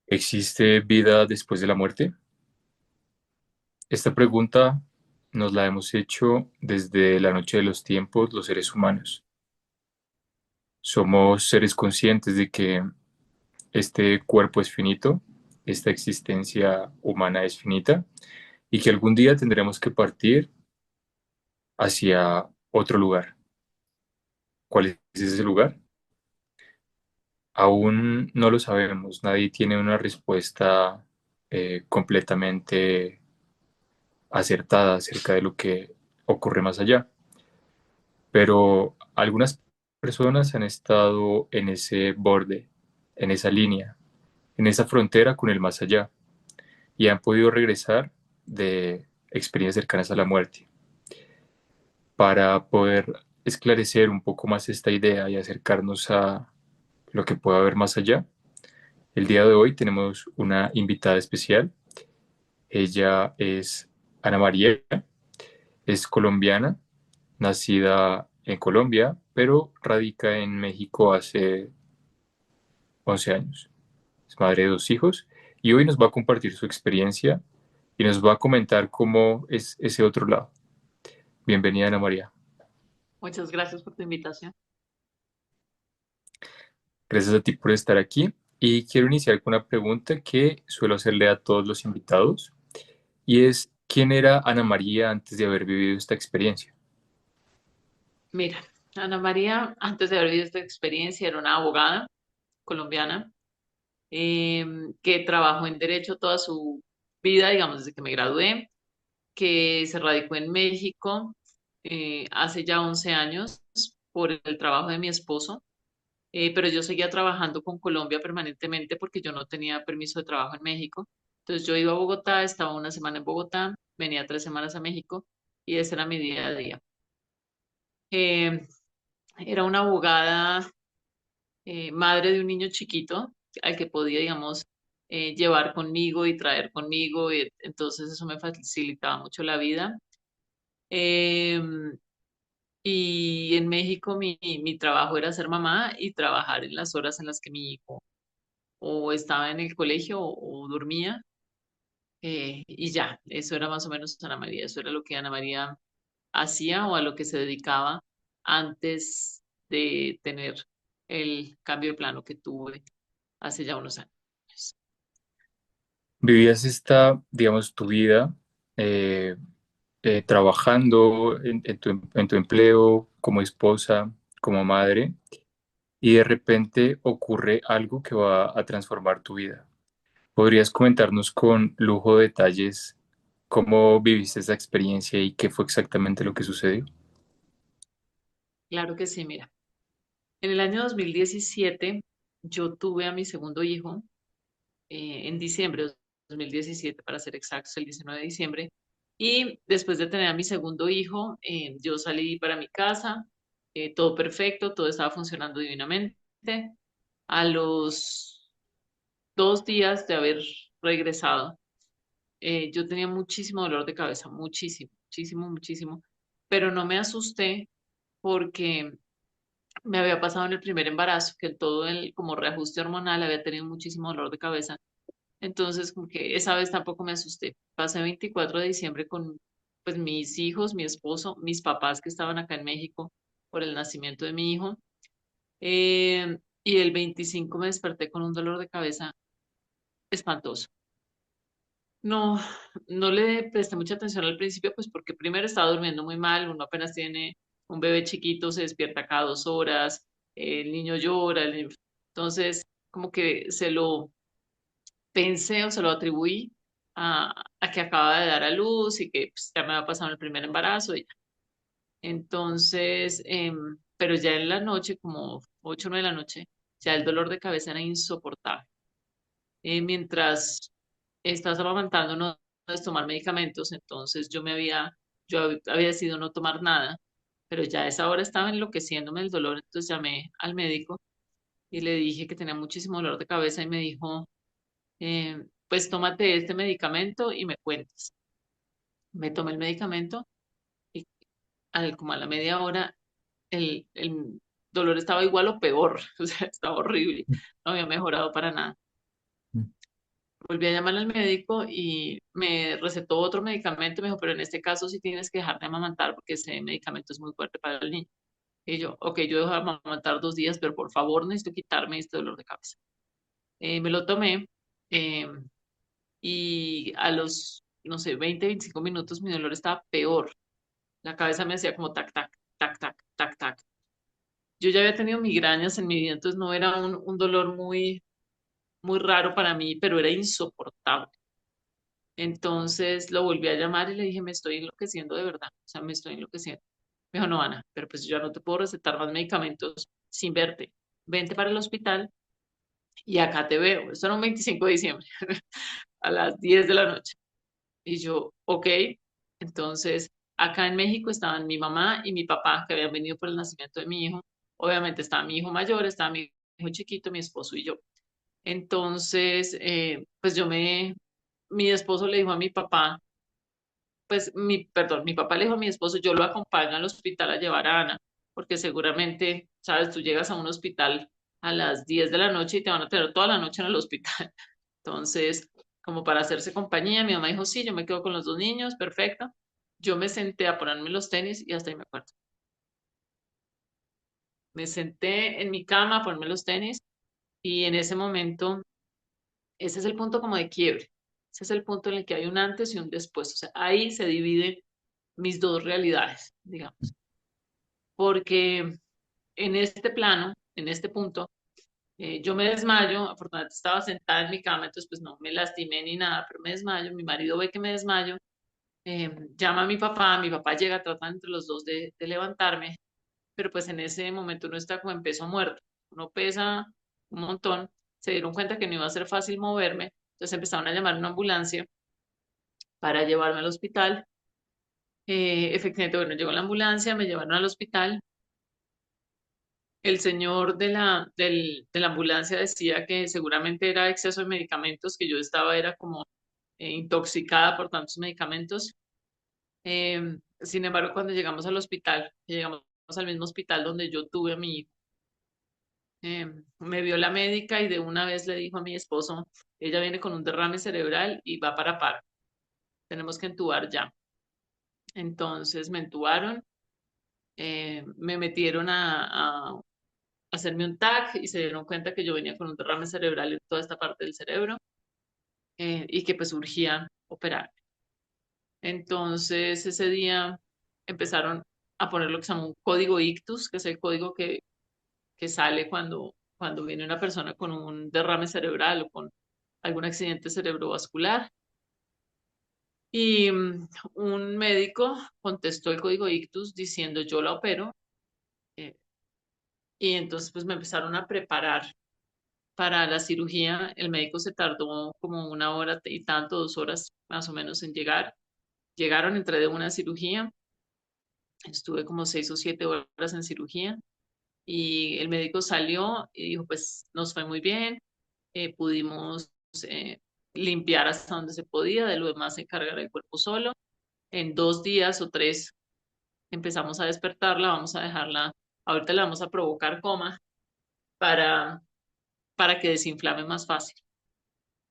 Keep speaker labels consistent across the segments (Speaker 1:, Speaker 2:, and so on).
Speaker 1: ¿Existe vida después de la muerte? Esta pregunta nos la hemos hecho desde la noche de los tiempos los seres humanos. Somos seres conscientes de que este cuerpo es finito, esta existencia humana es finita y que algún día tendremos que partir hacia otro lugar. ¿Cuál es ese lugar? Aún no lo sabemos, nadie tiene una respuesta completamente acertada acerca de lo que ocurre más allá. Pero algunas personas han estado en ese borde, en esa línea, en esa frontera con el más allá y han podido regresar de experiencias cercanas a la muerte. Para poder esclarecer un poco más esta idea y acercarnos a lo que puede haber más allá, el día de hoy tenemos una invitada especial. Ella es Ana María, es colombiana, nacida en Colombia, pero radica en México hace 11 años. Es madre de dos hijos y hoy nos va a compartir su experiencia y nos va a comentar cómo es ese otro lado. Bienvenida, Ana María.
Speaker 2: Muchas gracias por tu invitación.
Speaker 1: Gracias a ti por estar aquí y quiero iniciar con una pregunta que suelo hacerle a todos los invitados y es, ¿quién era Ana María antes de haber vivido esta experiencia?
Speaker 2: Mira, Ana María, antes de haber vivido esta experiencia, era una abogada colombiana que trabajó en derecho toda su vida, digamos, desde que me gradué, que se radicó en México hace ya 11 años por el trabajo de mi esposo, pero yo seguía trabajando con Colombia permanentemente porque yo no tenía permiso de trabajo en México. Entonces yo iba a Bogotá, estaba una semana en Bogotá, venía 3 semanas a México y ese era mi día a día. Eh, Era una abogada, madre de un niño chiquito al que podía, digamos, llevar conmigo y traer conmigo, y entonces eso me facilitaba mucho la vida. Eh, y en México mi trabajo era ser mamá y trabajar en las horas en las que mi hijo o estaba en el colegio o dormía, y ya, eso era más o menos Ana María, eso era lo que Ana María hacía o a lo que se dedicaba antes de tener el cambio de plano que tuve hace ya unos años.
Speaker 1: ¿Vivías esta, digamos, tu vida eh, trabajando en tu empleo como esposa, como madre, y de repente ocurre algo que va a transformar tu vida? ¿Podrías comentarnos con lujo de detalles cómo viviste esa experiencia y qué fue exactamente lo que sucedió?
Speaker 2: Claro que sí, mira. En el año 2017 yo tuve a mi segundo hijo, en diciembre de 2017, para ser exactos, el 19 de diciembre. Y después de tener a mi segundo hijo, yo salí para mi casa, todo perfecto, todo estaba funcionando divinamente. A los 2 días de haber regresado, yo tenía muchísimo dolor de cabeza, muchísimo, muchísimo, muchísimo, pero no me asusté porque me había pasado en el primer embarazo, que todo el como reajuste hormonal había tenido muchísimo dolor de cabeza. Entonces, como que esa vez tampoco me asusté. Pasé 24 de diciembre con pues mis hijos, mi esposo, mis papás que estaban acá en México por el nacimiento de mi hijo. Y el 25 me desperté con un dolor de cabeza espantoso. No, no le presté mucha atención al principio, pues porque primero estaba durmiendo muy mal, uno apenas tiene un bebé chiquito, se despierta cada 2 horas, el niño llora, entonces como que se lo pensé o se lo atribuí a que acaba de dar a luz y que pues, ya me había pasado el primer embarazo. Y ya. Entonces, pero ya en la noche, como 8 o 9 de la noche, ya el dolor de cabeza era insoportable. Mientras estás amamantando, no puedes tomar medicamentos, entonces yo había decidido no tomar nada, pero ya a esa hora estaba enloqueciéndome el dolor, entonces llamé al médico y le dije que tenía muchísimo dolor de cabeza y me dijo, pues tómate este medicamento y me cuentas. Me tomé el medicamento y como a la media hora el dolor estaba igual o peor, o sea, estaba horrible, no había mejorado para nada. Volví a llamar al médico y me recetó otro medicamento. Me dijo, pero en este caso sí tienes que dejar de amamantar porque ese medicamento es muy fuerte para el niño. Y yo, ok, yo dejo de amamantar 2 días, pero por favor necesito quitarme este dolor de cabeza. Me lo tomé eh, y a los, no sé, 20, 25 minutos mi dolor estaba peor. La cabeza me hacía como tac, tac, tac, tac, tac, tac. Yo ya había tenido migrañas en mi vida, entonces no era un dolor muy raro para mí, pero era insoportable. Entonces lo volví a llamar y le dije, me estoy enloqueciendo de verdad, o sea, me estoy enloqueciendo. Me dijo, no, Ana, pero pues yo ya no te puedo recetar más medicamentos sin verte. Vente para el hospital y acá te veo. Esto era un 25 de diciembre, a las 10 de la noche. Y yo, ok. Entonces, acá en México estaban mi mamá y mi papá, que habían venido por el nacimiento de mi hijo. Obviamente estaba mi hijo mayor, estaba mi hijo chiquito, mi esposo y yo. Entonces, pues mi esposo le dijo a mi papá, pues perdón, mi papá le dijo a mi esposo, yo lo acompaño al hospital a llevar a Ana, porque seguramente, sabes, tú llegas a un hospital a las 10 de la noche y te van a tener toda la noche en el hospital. Entonces, como para hacerse compañía, mi mamá dijo, sí, yo me quedo con los dos niños, perfecto. Yo me senté a ponerme los tenis y hasta ahí me acuerdo. Me senté en mi cama a ponerme los tenis y en ese momento, ese es el punto como de quiebre. Ese es el punto en el que hay un antes y un después. O sea, ahí se dividen mis dos realidades, digamos. Porque en este plano, en este punto, yo me desmayo, afortunadamente estaba sentada en mi cama, entonces pues no me lastimé ni nada, pero me desmayo, mi marido ve que me desmayo, llama a mi papá llega, tratan entre los dos de levantarme, pero pues en ese momento uno está como en peso muerto, uno pesa un montón, se dieron cuenta que no iba a ser fácil moverme, entonces empezaron a llamar una ambulancia para llevarme al hospital. Efectivamente, bueno, llegó la ambulancia, me llevaron al hospital. El señor de la ambulancia decía que seguramente era exceso de medicamentos, que yo estaba, era como intoxicada por tantos medicamentos. Sin embargo, cuando llegamos al hospital, llegamos al mismo hospital donde yo tuve a mi hijo, me vio la médica y de una vez le dijo a mi esposo, ella viene con un derrame cerebral y va para paro, tenemos que entubar ya. Entonces me entubaron, me metieron a hacerme un TAC y se dieron cuenta que yo venía con un derrame cerebral en toda esta parte del cerebro y que pues urgía operar. Entonces ese día empezaron a poner lo que se llama un código ictus, que es el código que sale cuando viene una persona con un derrame cerebral o con algún accidente cerebrovascular. Y un médico contestó el código ictus diciendo yo la opero. eh, y entonces pues me empezaron a preparar para la cirugía. El médico se tardó como 1 hora y tanto, 2 horas más o menos en llegar. Llegaron, entré de una cirugía, estuve como 6 o 7 horas en cirugía y el médico salió y dijo, pues nos fue muy bien, pudimos eh, limpiar hasta donde se podía, de lo demás se encargará el cuerpo solo. En 2 días o 3 empezamos a despertarla, vamos a dejarla, ahorita le vamos a provocar coma para, para que desinflame más fácil.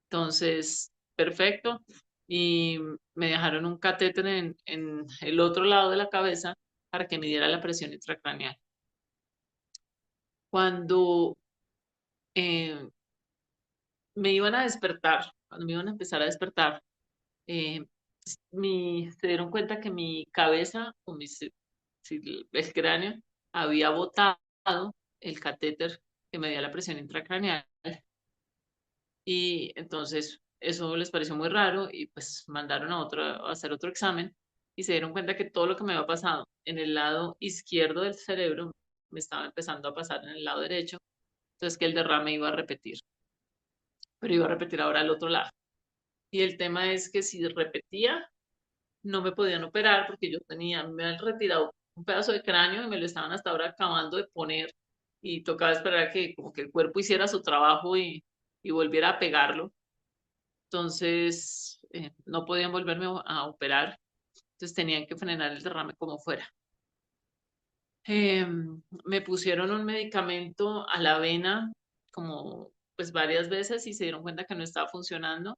Speaker 2: Entonces, perfecto. Y me dejaron un catéter en el otro lado de la cabeza para que me diera la presión intracraneal. Cuando eh, me iban a despertar, cuando me iban a empezar a despertar, eh, se dieron cuenta que mi cabeza, sí, el cráneo, había botado el catéter que me dio la presión intracraneal. Y entonces eso les pareció muy raro y pues mandaron a hacer otro examen y se dieron cuenta que todo lo que me había pasado en el lado izquierdo del cerebro me estaba empezando a pasar en el lado derecho. Entonces que el derrame iba a repetir, pero iba a repetir ahora al otro lado. Y el tema es que si repetía, no me podían operar porque me habían retirado un pedazo de cráneo y me lo estaban hasta ahora acabando de poner y tocaba esperar a que como que el cuerpo hiciera su trabajo y volviera a pegarlo. Entonces, no podían volverme a operar, entonces tenían que frenar el derrame como fuera. Me pusieron un medicamento a la vena, como pues varias veces y se dieron cuenta que no estaba funcionando.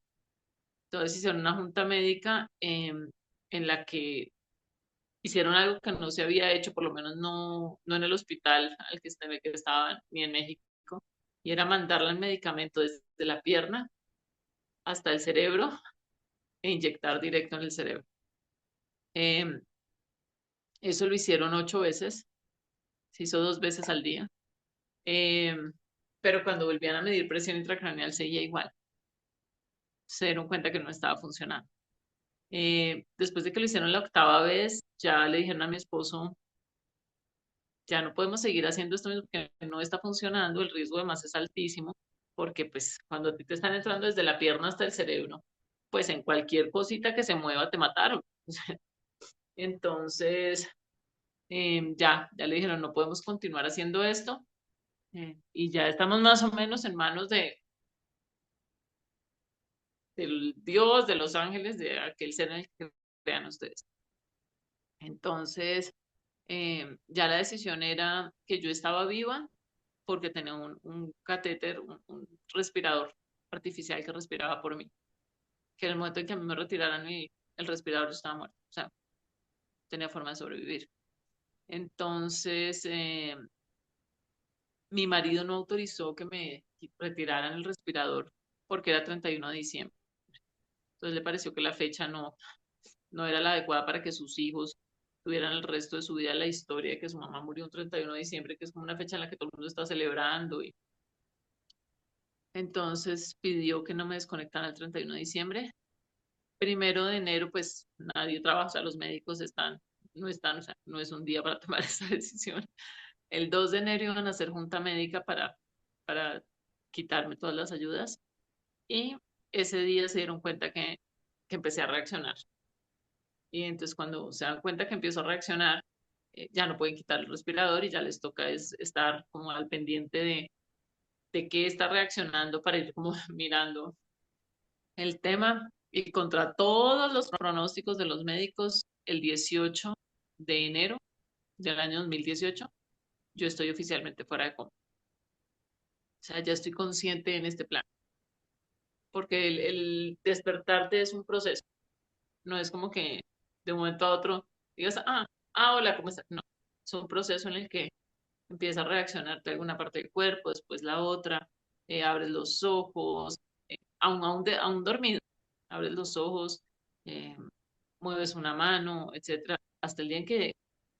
Speaker 2: Entonces hicieron una junta médica en la que hicieron algo que no se había hecho, por lo menos no en el hospital en el que estaban, ni en México, y era mandarle el medicamento desde la pierna hasta el cerebro e inyectar directo en el cerebro. Eh, Eso lo hicieron 8 veces, se hizo 2 veces al día, eh, pero cuando volvían a medir presión intracraneal seguía igual. Se dieron cuenta que no estaba funcionando. Después de que lo hicieron la octava vez, ya le dijeron a mi esposo, ya no podemos seguir haciendo esto mismo porque no está funcionando, el riesgo además es altísimo, porque pues cuando a ti te están entrando desde la pierna hasta el cerebro, pues en cualquier cosita que se mueva te mataron. Entonces, ya le dijeron, no podemos continuar haciendo esto, y ya estamos más o menos en manos del Dios, de los ángeles, de aquel ser en el que crean ustedes. Entonces, ya la decisión era que yo estaba viva porque tenía un catéter, un respirador artificial que respiraba por mí, que en el momento en que a mí me retiraran el respirador estaba muerto, o sea, tenía forma de sobrevivir. Entonces, mi marido no autorizó que me retiraran el respirador porque era 31 de diciembre. Entonces le pareció que la fecha no era la adecuada para que sus hijos tuvieran el resto de su vida la historia de que su mamá murió un 31 de diciembre, que es como una fecha en la que todo el mundo está celebrando. Y entonces pidió que no me desconectaran el 31 de diciembre. 1 de enero, pues nadie trabaja, o sea, los médicos no están, o sea, no es un día para tomar esa decisión. El 2 de enero iban a hacer junta médica para quitarme todas las ayudas y ese día se dieron cuenta que empecé a reaccionar. Y entonces cuando se dan cuenta que empiezo a reaccionar, ya no pueden quitar el respirador y ya les toca estar como al pendiente de qué está reaccionando para ir como mirando el tema. Y contra todos los pronósticos de los médicos, el 18 de enero del año 2018, yo estoy oficialmente fuera de coma. O sea, ya estoy consciente en este plan, porque el despertarte es un proceso, no es como que de un momento a otro digas, hola, ¿cómo estás? No, es un proceso en el que empieza a reaccionarte alguna parte del cuerpo, después la otra, abres los ojos, aún dormido, abres los ojos, eh, mueves una mano, etcétera, hasta el día en que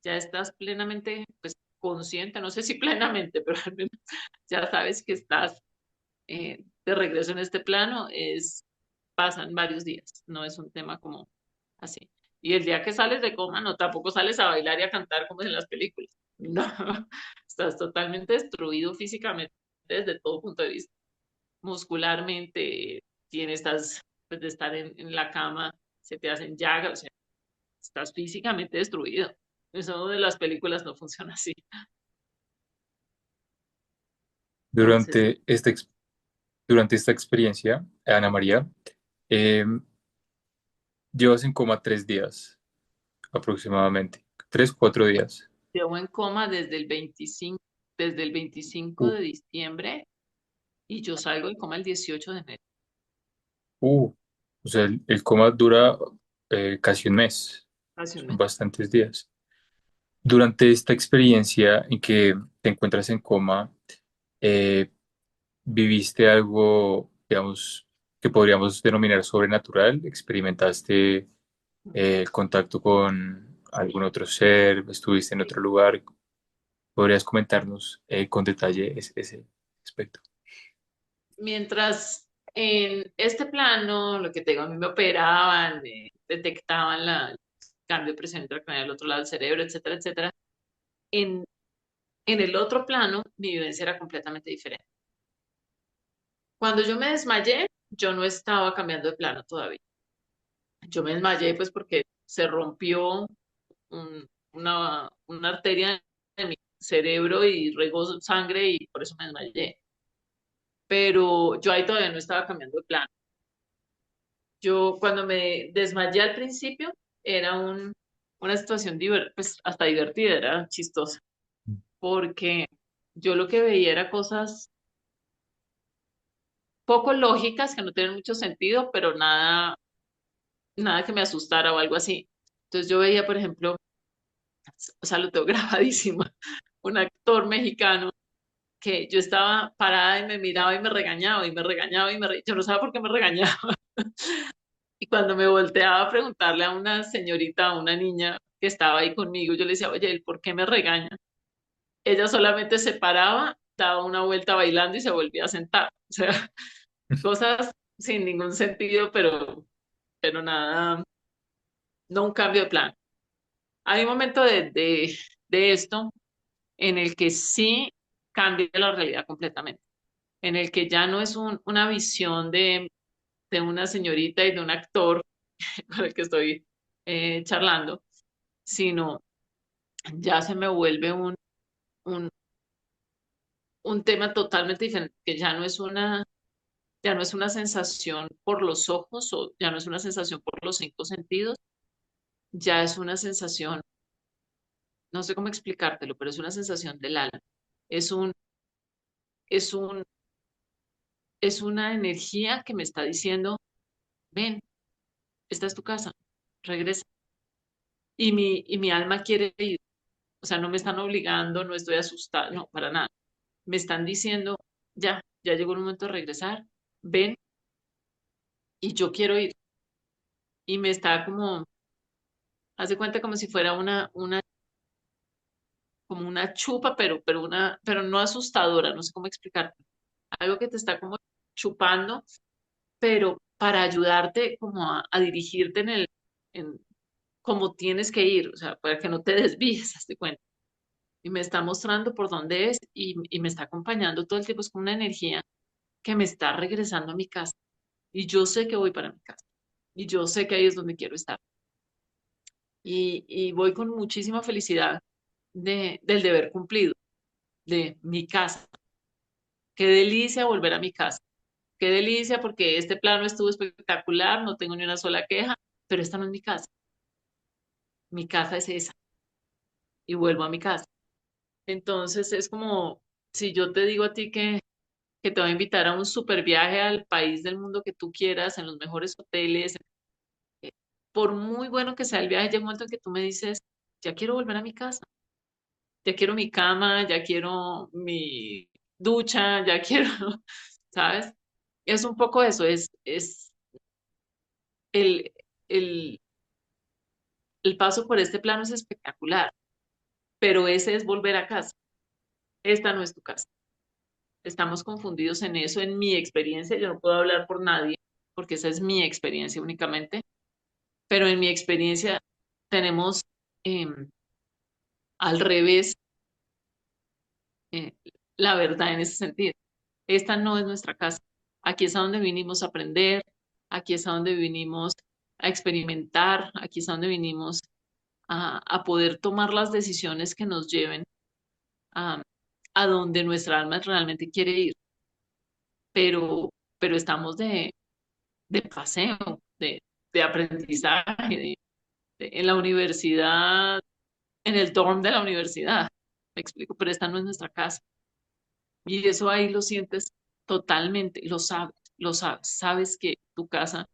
Speaker 2: ya estás plenamente, pues, consciente, no sé si plenamente, pero al menos ya sabes que estás de regreso en este plano, pasan varios días, no es un tema como así. Y el día que sales de coma, no, tampoco sales a bailar y a cantar como en las películas. No, estás totalmente destruido físicamente desde todo punto de vista. Muscularmente, estás, pues, de estar en la cama, se te hacen llagas, o sea, estás físicamente destruido. Eso de las películas no funciona así. Entonces,
Speaker 1: Durante durante esta experiencia, Ana María, eh, llevas en coma 3 días aproximadamente, 3, 4 días.
Speaker 2: llevo en coma desde el veinticinco
Speaker 1: Uh,
Speaker 2: de diciembre y yo salgo de coma el 18 de enero.
Speaker 1: uh, o sea, el coma dura casi un mes,
Speaker 2: Hace un
Speaker 1: son
Speaker 2: mes.
Speaker 1: bastantes días. Durante esta experiencia en que te encuentras en coma, eh, ¿viviste algo, digamos, que podríamos denominar sobrenatural? ¿Experimentaste el contacto con algún otro ser? ¿Estuviste en otro lugar? ¿Podrías comentarnos con detalle ese aspecto?
Speaker 2: Mientras en este plano, lo que te digo, a mí me operaban, detectaban el cambio de presión intracranial al otro lado del cerebro, etcétera, etcétera. En, en el otro plano, mi vivencia era completamente diferente. Cuando yo me desmayé, yo no estaba cambiando de plano todavía. Yo me desmayé pues porque se rompió una arteria de mi cerebro y regó sangre y por eso me desmayé. Pero yo ahí todavía no estaba cambiando de plano. Yo cuando me desmayé al principio era una situación pues hasta divertida, era chistosa, porque yo lo que veía era cosas poco lógicas, que no tienen mucho sentido, pero nada, nada que me asustara o algo así. Entonces yo veía, por ejemplo, o sea, lo tengo grabadísimo, un actor mexicano que yo estaba parada y me miraba y me regañaba y me regañaba yo no sabía por qué me regañaba. Y cuando me volteaba a preguntarle a una señorita, a una niña que estaba ahí conmigo, yo le decía, oye, ¿el por qué me regaña? Ella solamente se paraba, daba una vuelta bailando y se volvía a sentar. O sea, cosas sin ningún sentido, pero nada, no un cambio de plan. Hay un momento de esto en el que sí cambia la realidad completamente, en el que ya no es una visión de una señorita y de un actor con el que estoy charlando, sino ya se me vuelve un, un tema totalmente diferente, que ya no es una sensación por los ojos o ya no es una sensación por los cinco sentidos, ya es una sensación, no sé cómo explicártelo, pero es una sensación del alma. Es un, es un, es una energía que me está diciendo, ven, esta es tu casa, regresa. Y mi alma quiere ir. O sea, no me están obligando, no estoy asustada, no, para nada. Me están diciendo, ya llegó el momento de regresar, ven, y yo quiero ir. Y me está como, haz de cuenta como si fuera como una chupa, pero no asustadora, no sé cómo explicarte. Algo que te está como chupando, pero para ayudarte como a dirigirte en cómo tienes que ir, o sea, para que no te desvíes, haz de cuenta. Y me está mostrando por dónde es y me está acompañando todo el tiempo. Es como una energía que me está regresando a mi casa. Y yo sé que voy para mi casa. Y yo sé que ahí es donde quiero estar. Y voy con muchísima felicidad del deber cumplido, de mi casa. Qué delicia volver a mi casa. Qué delicia porque este plano estuvo espectacular, no tengo ni una sola queja, pero esta no es mi casa. Mi casa es esa y vuelvo a mi casa. Entonces es como si yo te digo a ti que te voy a invitar a un super viaje al país del mundo que tú quieras, en los mejores hoteles. eh, Por muy bueno que sea el viaje, llega un momento en que tú me dices, ya quiero volver a mi casa, ya quiero mi cama, ya quiero mi ducha, ya quiero, ¿sabes? Es un poco eso, es el, el, el paso por este plano es espectacular, pero ese es volver a casa. Esta no es tu casa. Estamos confundidos en eso, en mi experiencia. Yo no puedo hablar por nadie, porque esa es mi experiencia únicamente, pero en mi experiencia tenemos al revés eh, la verdad en ese sentido. Esta no es nuestra casa. Aquí es a donde vinimos a aprender, aquí es a donde vinimos a experimentar, aquí es a donde vinimos a poder tomar las decisiones que nos lleven a, a donde nuestra alma realmente quiere ir, pero estamos de paseo, de aprendizaje, en la universidad, en el dorm de la universidad, me explico, pero esta no es nuestra casa. Y eso ahí lo sientes totalmente, sabes que tu casa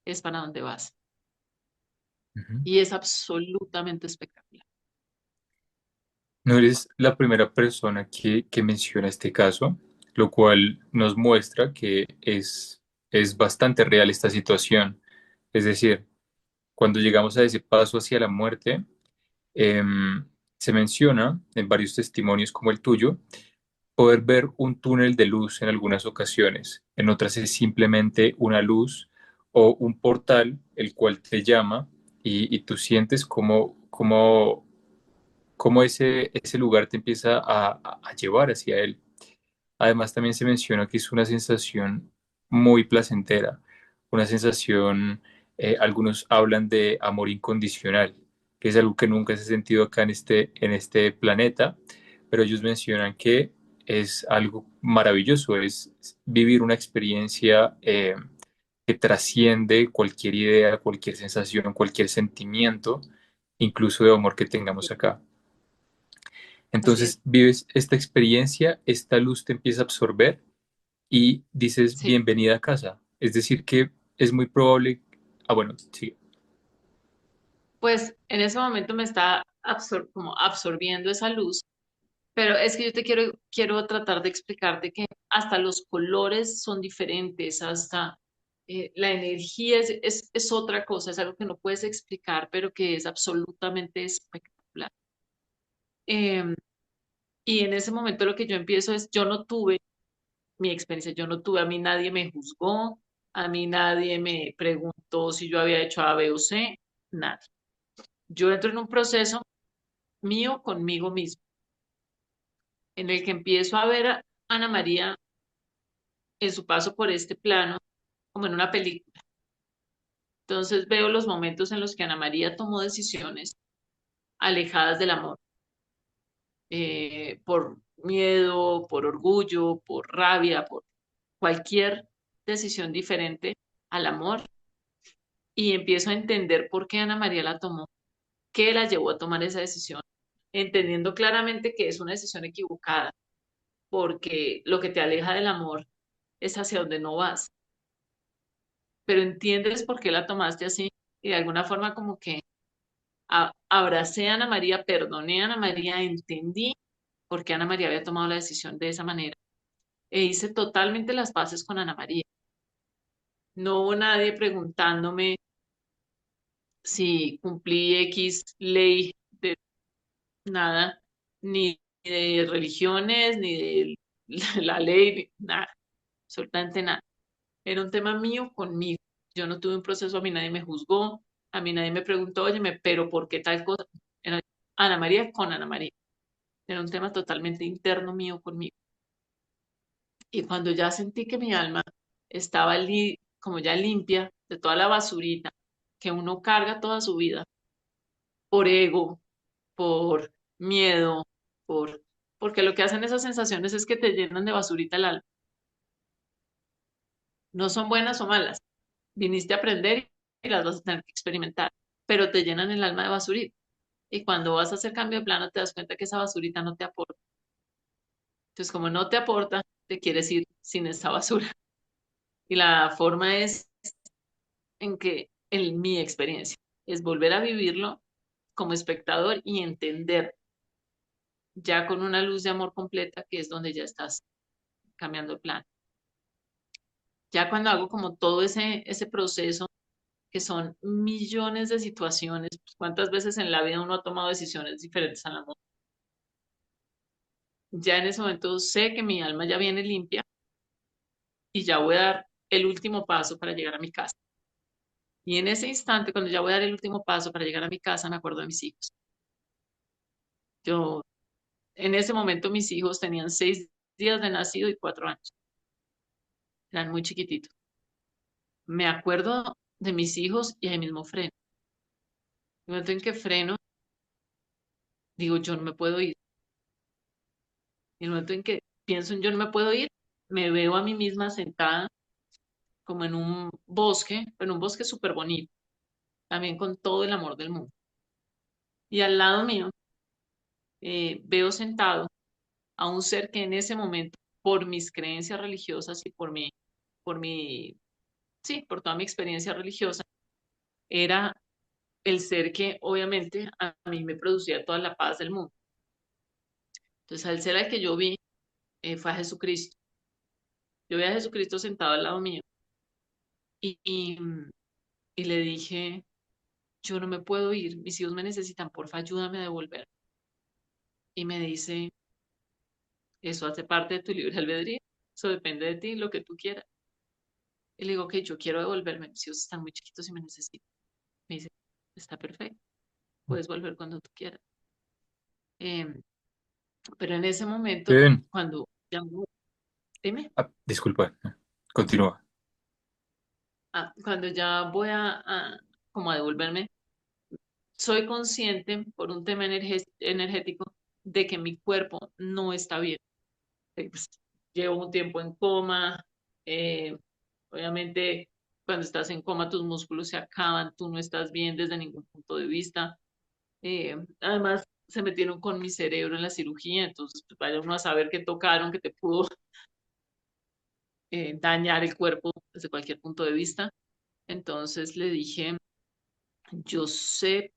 Speaker 2: es para donde vas.
Speaker 1: Ujú.
Speaker 2: Y es absolutamente espectacular.
Speaker 1: No eres la primera persona que menciona este caso, lo cual nos muestra que es bastante real esta situación. Es decir, cuando llegamos a ese paso hacia la muerte, em, se menciona en varios testimonios como el tuyo, poder ver un túnel de luz en algunas ocasiones, en otras es simplemente una luz o un portal el cual te llama y tú sientes como ese lugar te empieza a llevar hacia él. Además, también se menciona que es una sensación muy placentera, una sensación, algunos hablan de amor incondicional, que es algo que nunca se ha sentido acá en este planeta, pero ellos mencionan que es algo maravilloso, es vivir una experiencia que trasciende cualquier idea, cualquier sensación, cualquier sentimiento, incluso de amor que tengamos acá.
Speaker 2: Así es.
Speaker 1: Entonces vives esta experiencia, esta luz te empieza a absorber y dices
Speaker 2: Sí,
Speaker 1: bienvenida a casa. Es decir, que es muy probable, bueno, sí,
Speaker 2: pues en ese momento me está como absorbiendo esa luz, pero es que yo te quiero tratar de explicarte que hasta los colores son diferentes, hasta la energía es otra cosa, es algo que no puedes explicar, pero que es absolutamente espectacular. Em, y en ese momento lo que yo empiezo es, yo no tuve mi experiencia, yo no tuve, a mí nadie me juzgó, a mí nadie me preguntó si yo había hecho A, B o C, nada. Yo entro en un proceso mío conmigo mismo, en el que empiezo a ver a Ana María en su paso por este plano, como en una película. Entonces veo los momentos en los que Ana María tomó decisiones alejadas del amor, por miedo, por orgullo, por rabia, por cualquier decisión diferente al amor, y empiezo a entender por qué Ana María la tomó, qué la llevó a tomar esa decisión, entendiendo claramente que es una decisión equivocada, porque lo que te aleja del amor es hacia donde no vas, pero entiendes por qué la tomaste así y de alguna forma como que abracé a Ana María, perdoné a Ana María, entendí por qué Ana María había tomado la decisión de esa manera e hice totalmente las paces con Ana María. No hubo nadie preguntándome si cumplí X ley de nada, ni de religiones, ni de la ley, nada, absolutamente nada. Era un tema mío conmigo. Yo no tuve un proceso, a mí nadie me juzgó, a mí nadie me preguntó, óyeme, pero ¿por qué tal cosa? Era Ana María con Ana María. Era un tema totalmente interno mío conmigo. Y cuando ya sentí que mi alma estaba como ya limpia de toda la basurita que uno carga toda su vida, por ego, por miedo, porque lo que hacen esas sensaciones es que te llenan de basurita el alma. No son buenas o malas. Viniste a aprender y las vas a tener que experimentar, pero te llenan el alma de basurita. Y cuando vas a hacer cambio de plano, te das cuenta que esa basurita no te aporta. Entonces, como no te aporta, te quieres ir sin esa basura. Y la forma es en que, en mi experiencia, es volver a vivirlo como espectador y entender ya con una luz de amor completa, que es donde ya estás cambiando el plan. Ya cuando hago como todo ese proceso, que son millones de situaciones, pues, ¿cuántas veces en la vida uno ha tomado decisiones diferentes al amor? Ya en ese momento sé que mi alma ya viene limpia y ya voy a dar el último paso para llegar a mi casa. Y en ese instante, cuando ya voy a dar el último paso para llegar a mi casa, me acuerdo de mis hijos. Yo, en ese momento, mis hijos tenían 6 días de nacido y 4 años. Eran muy chiquititos. Me acuerdo de mis hijos y ahí mismo freno. En el momento en que freno, digo, yo no me puedo ir. En el momento en que pienso en yo no me puedo ir, me veo a mí misma sentada como en un bosque súper bonito, también con todo el amor del mundo. Y al lado mío veo sentado a un ser que en ese momento, por mis creencias religiosas y por mi, sí, por toda mi experiencia religiosa, era el ser que obviamente a mí me producía toda la paz del mundo. Entonces, al ser al que yo vi fue a Jesucristo. Yo vi a Jesucristo sentado al lado mío y le dije, yo no me puedo ir, mis hijos me necesitan, porfa, ayúdame a devolver. Y me dice, eso hace parte de tu libre albedrío, eso depende de ti, lo que tú quieras. Y le digo, ok, yo quiero devolverme, mis hijos están muy chiquitos y me necesitan. Me dice, está perfecto, puedes volver cuando tú quieras. Em, pero en ese momento,
Speaker 1: bien.
Speaker 2: cuando ya, dime,
Speaker 1: Disculpa, continúa.
Speaker 2: cuando ya voy como a devolverme, soy consciente por un tema energético de que mi cuerpo no está bien. Pues, llevo un tiempo en coma, eh, obviamente cuando estás en coma tus músculos se acaban, tú no estás bien desde ningún punto de vista. Además, se metieron con mi cerebro en la cirugía, entonces pues, vaya uno a saber qué tocaron, que te pudo dañar el cuerpo desde cualquier punto de vista. Entonces le dije, yo sé,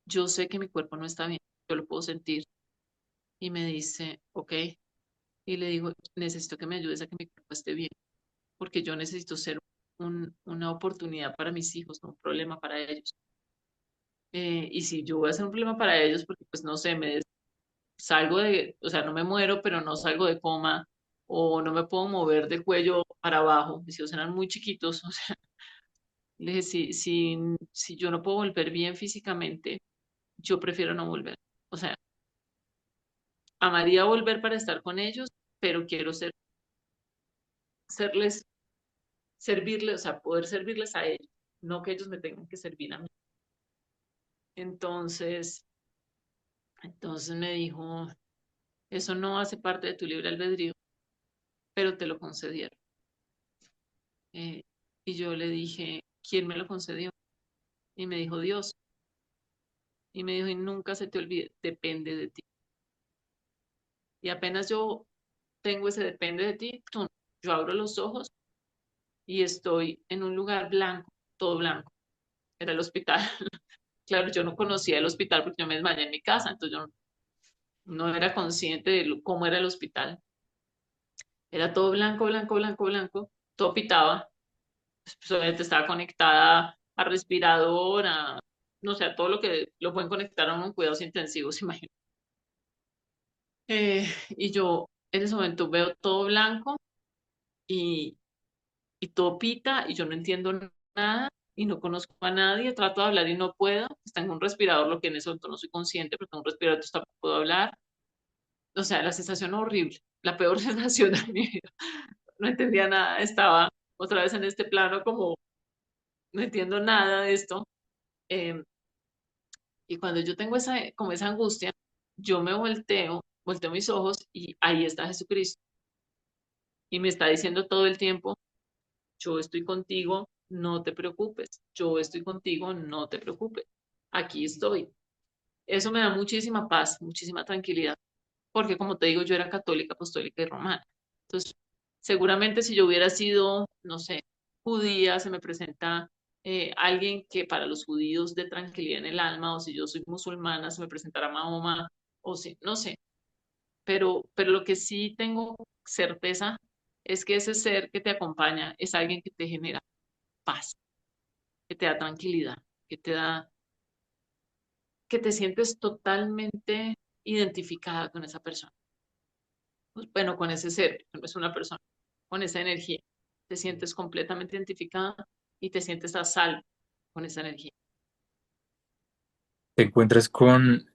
Speaker 2: yo sé que mi cuerpo no está bien, yo lo puedo sentir. Y me dice, ok. Y le digo, necesito que me ayudes a que mi cuerpo esté bien, porque yo necesito ser una oportunidad para mis hijos, no un problema para ellos. Y si yo voy a ser un problema para ellos, porque pues no sé, salgo de, o sea, no me muero, pero no salgo de coma, o no me puedo mover de cuello para abajo, mis hijos eran muy chiquitos, o sea, le dije, si yo no puedo volver bien físicamente, yo prefiero no volver. O sea, amaría volver para estar con ellos, pero quiero serles, servirles, o sea, poder servirles a ellos, no que ellos me tengan que servir a mí. Entonces, entonces me dijo, eso no hace parte de tu libre albedrío, pero te lo concedieron. Eh, y yo le dije, ¿quién me lo concedió? Y me dijo, Dios. Y me dijo, y nunca se te olvide, depende de ti. Y apenas yo tengo ese depende de ti, ¡tum! Yo abro los ojos y estoy en un lugar blanco, todo blanco. Era el hospital. Claro, yo no conocía el hospital porque yo me desmayé en mi casa, entonces yo no era consciente de cómo era el hospital. Era todo blanco, blanco, blanco, blanco, todo pitaba. Pues, obviamente estaba conectada a respirador, no sé, a todo lo que lo pueden conectar a uno en cuidados intensivos, imagino. Y yo en ese momento veo todo blanco y, y todo pita y yo no entiendo nada y no conozco a nadie, trato de hablar y no puedo, está en un respirador, lo que en ese momento no soy consciente, pero tengo un respirador, entonces tampoco puedo hablar. O sea, la sensación horrible, la peor sensación de mi vida. No entendía nada, estaba otra vez en este plano como no entiendo nada de esto. Eh, y cuando yo tengo como esa angustia, yo me volteo mis ojos y ahí está Jesucristo. Y me está diciendo todo el tiempo, yo estoy contigo, no te preocupes. Yo estoy contigo, no te preocupes. Aquí estoy. Eso me da muchísima paz, muchísima tranquilidad, porque como te digo, yo era católica, apostólica y romana. Entonces, seguramente si yo hubiera sido, no sé, judía, se me presenta alguien que para los judíos dé tranquilidad en el alma, o si yo soy musulmana, se me presentará Mahoma, o si, no sé. Pero lo que sí tengo certeza es que ese ser que te acompaña es alguien que te genera paz, que te da tranquilidad, que te da, que te sientes totalmente identificada con esa persona. Pues, bueno, con ese ser, que no es una persona, con esa energía. Te sientes completamente identificada y te sientes a salvo con esa energía.
Speaker 1: Te encuentras con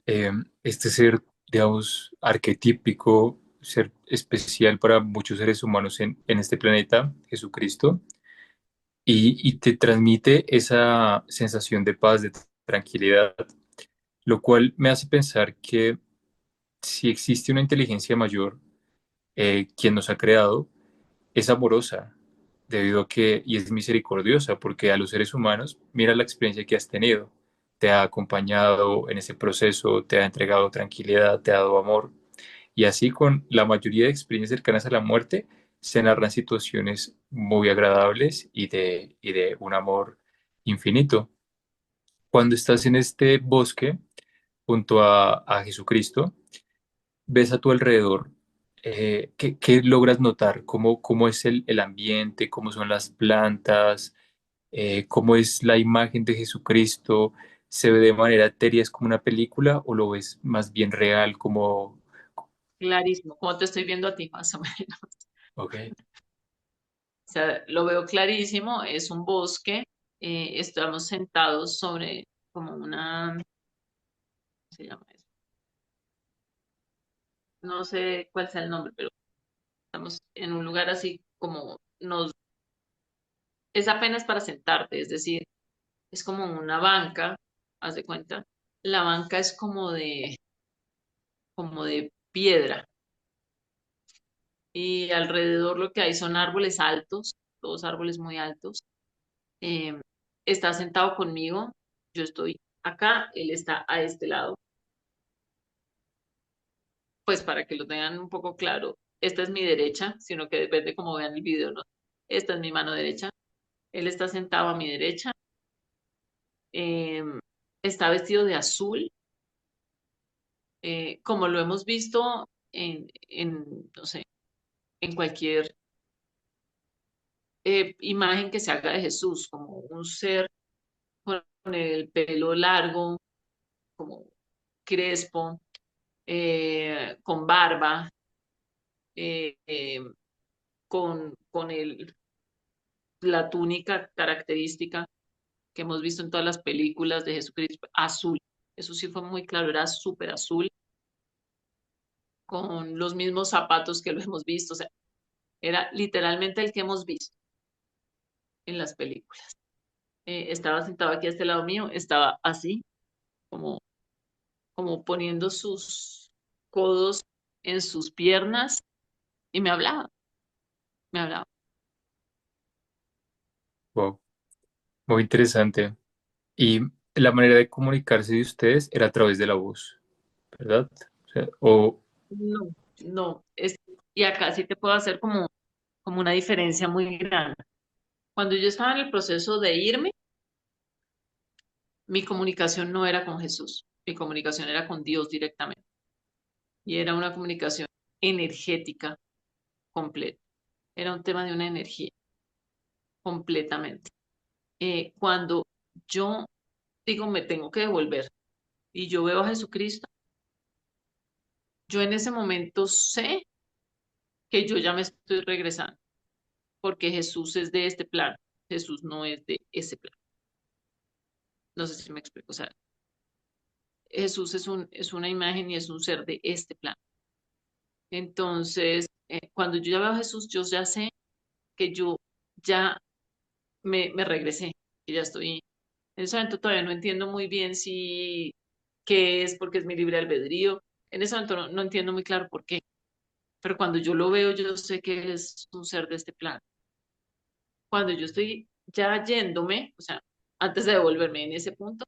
Speaker 1: este ser, digamos, arquetípico, ser especial para muchos seres humanos en este planeta, Jesucristo, y te transmite esa sensación de paz, de tranquilidad, lo cual me hace pensar que si existe una inteligencia mayor, quien nos ha creado, es amorosa, debido a que, y es misericordiosa, porque a los seres humanos, mira la experiencia que has tenido, te ha acompañado en ese proceso, te ha entregado tranquilidad, te ha dado amor, y así con la mayoría de experiencias cercanas a la muerte, se narran situaciones muy agradables y de un amor infinito. Cuando estás en este bosque junto a Jesucristo, ves a tu alrededor, ¿qué logras notar? ¿Cómo es el ambiente? ¿Cómo son las plantas? ¿Cómo es la imagen de Jesucristo? ¿Se ve de manera etérea, es como una película o lo ves más bien real, como...
Speaker 2: Clarísimo, como te estoy viendo a ti, más o menos.
Speaker 1: Ok,
Speaker 2: O sea, lo veo clarísimo, es un bosque, estamos sentados sobre como una, ¿cómo se llama eso? No sé cuál sea el nombre, pero estamos en un lugar así como es apenas para sentarte, es decir, es como una banca, haz de cuenta. La banca es como de piedra y alrededor lo que hay son árboles altos, todos árboles muy altos. Eh, Está sentado conmigo, yo estoy acá, él está a este lado, pues para que lo tengan un poco claro. esta es mi derecha, sino que depende cómo vean el video, ¿no? Esta es mi mano derecha. Él está sentado a mi derecha. eh, Está vestido de azul, como lo hemos visto no sé, en cualquier imagen que se haga de Jesús, como un ser con el pelo largo, como crespo, con barba, eh, eh, con la túnica característica que hemos visto en todas las películas de Jesucristo, azul. Eso sí fue muy claro, era súper azul, con los mismos zapatos que lo hemos visto, o sea, era literalmente el que hemos visto en las películas. Estaba sentado aquí a este lado mío, estaba así, como, como poniendo sus codos en sus piernas y me hablaba.
Speaker 1: Wow, muy interesante. Y la manera de comunicarse de ustedes era a través de la voz, ¿verdad? O sea, o,
Speaker 2: No, no, y acá sí te puedo hacer como una diferencia muy grande. Cuando yo estaba en el proceso de irme, mi comunicación no era con Jesús, mi comunicación era con Dios directamente y era una comunicación energética completa. Era un tema de una energía completamente. Cuando yo digo me tengo que devolver y yo veo a Jesucristo, yo en ese momento sé que yo ya me estoy regresando porque Jesús es de este plano, Jesús no es de ese plano. No sé si me explico. O sea, Jesús es una imagen y es un ser de este plano. Entonces, cuando yo ya veo a Jesús, yo ya sé que yo ya me regresé, que ya estoy. En ese momento todavía no entiendo muy bien si qué es, porque es mi libre albedrío. En ese momento no entiendo muy claro por qué. Pero cuando yo lo veo, yo sé que él es un ser de este plano. Cuando yo estoy ya yéndome, o sea, antes de devolverme en ese punto,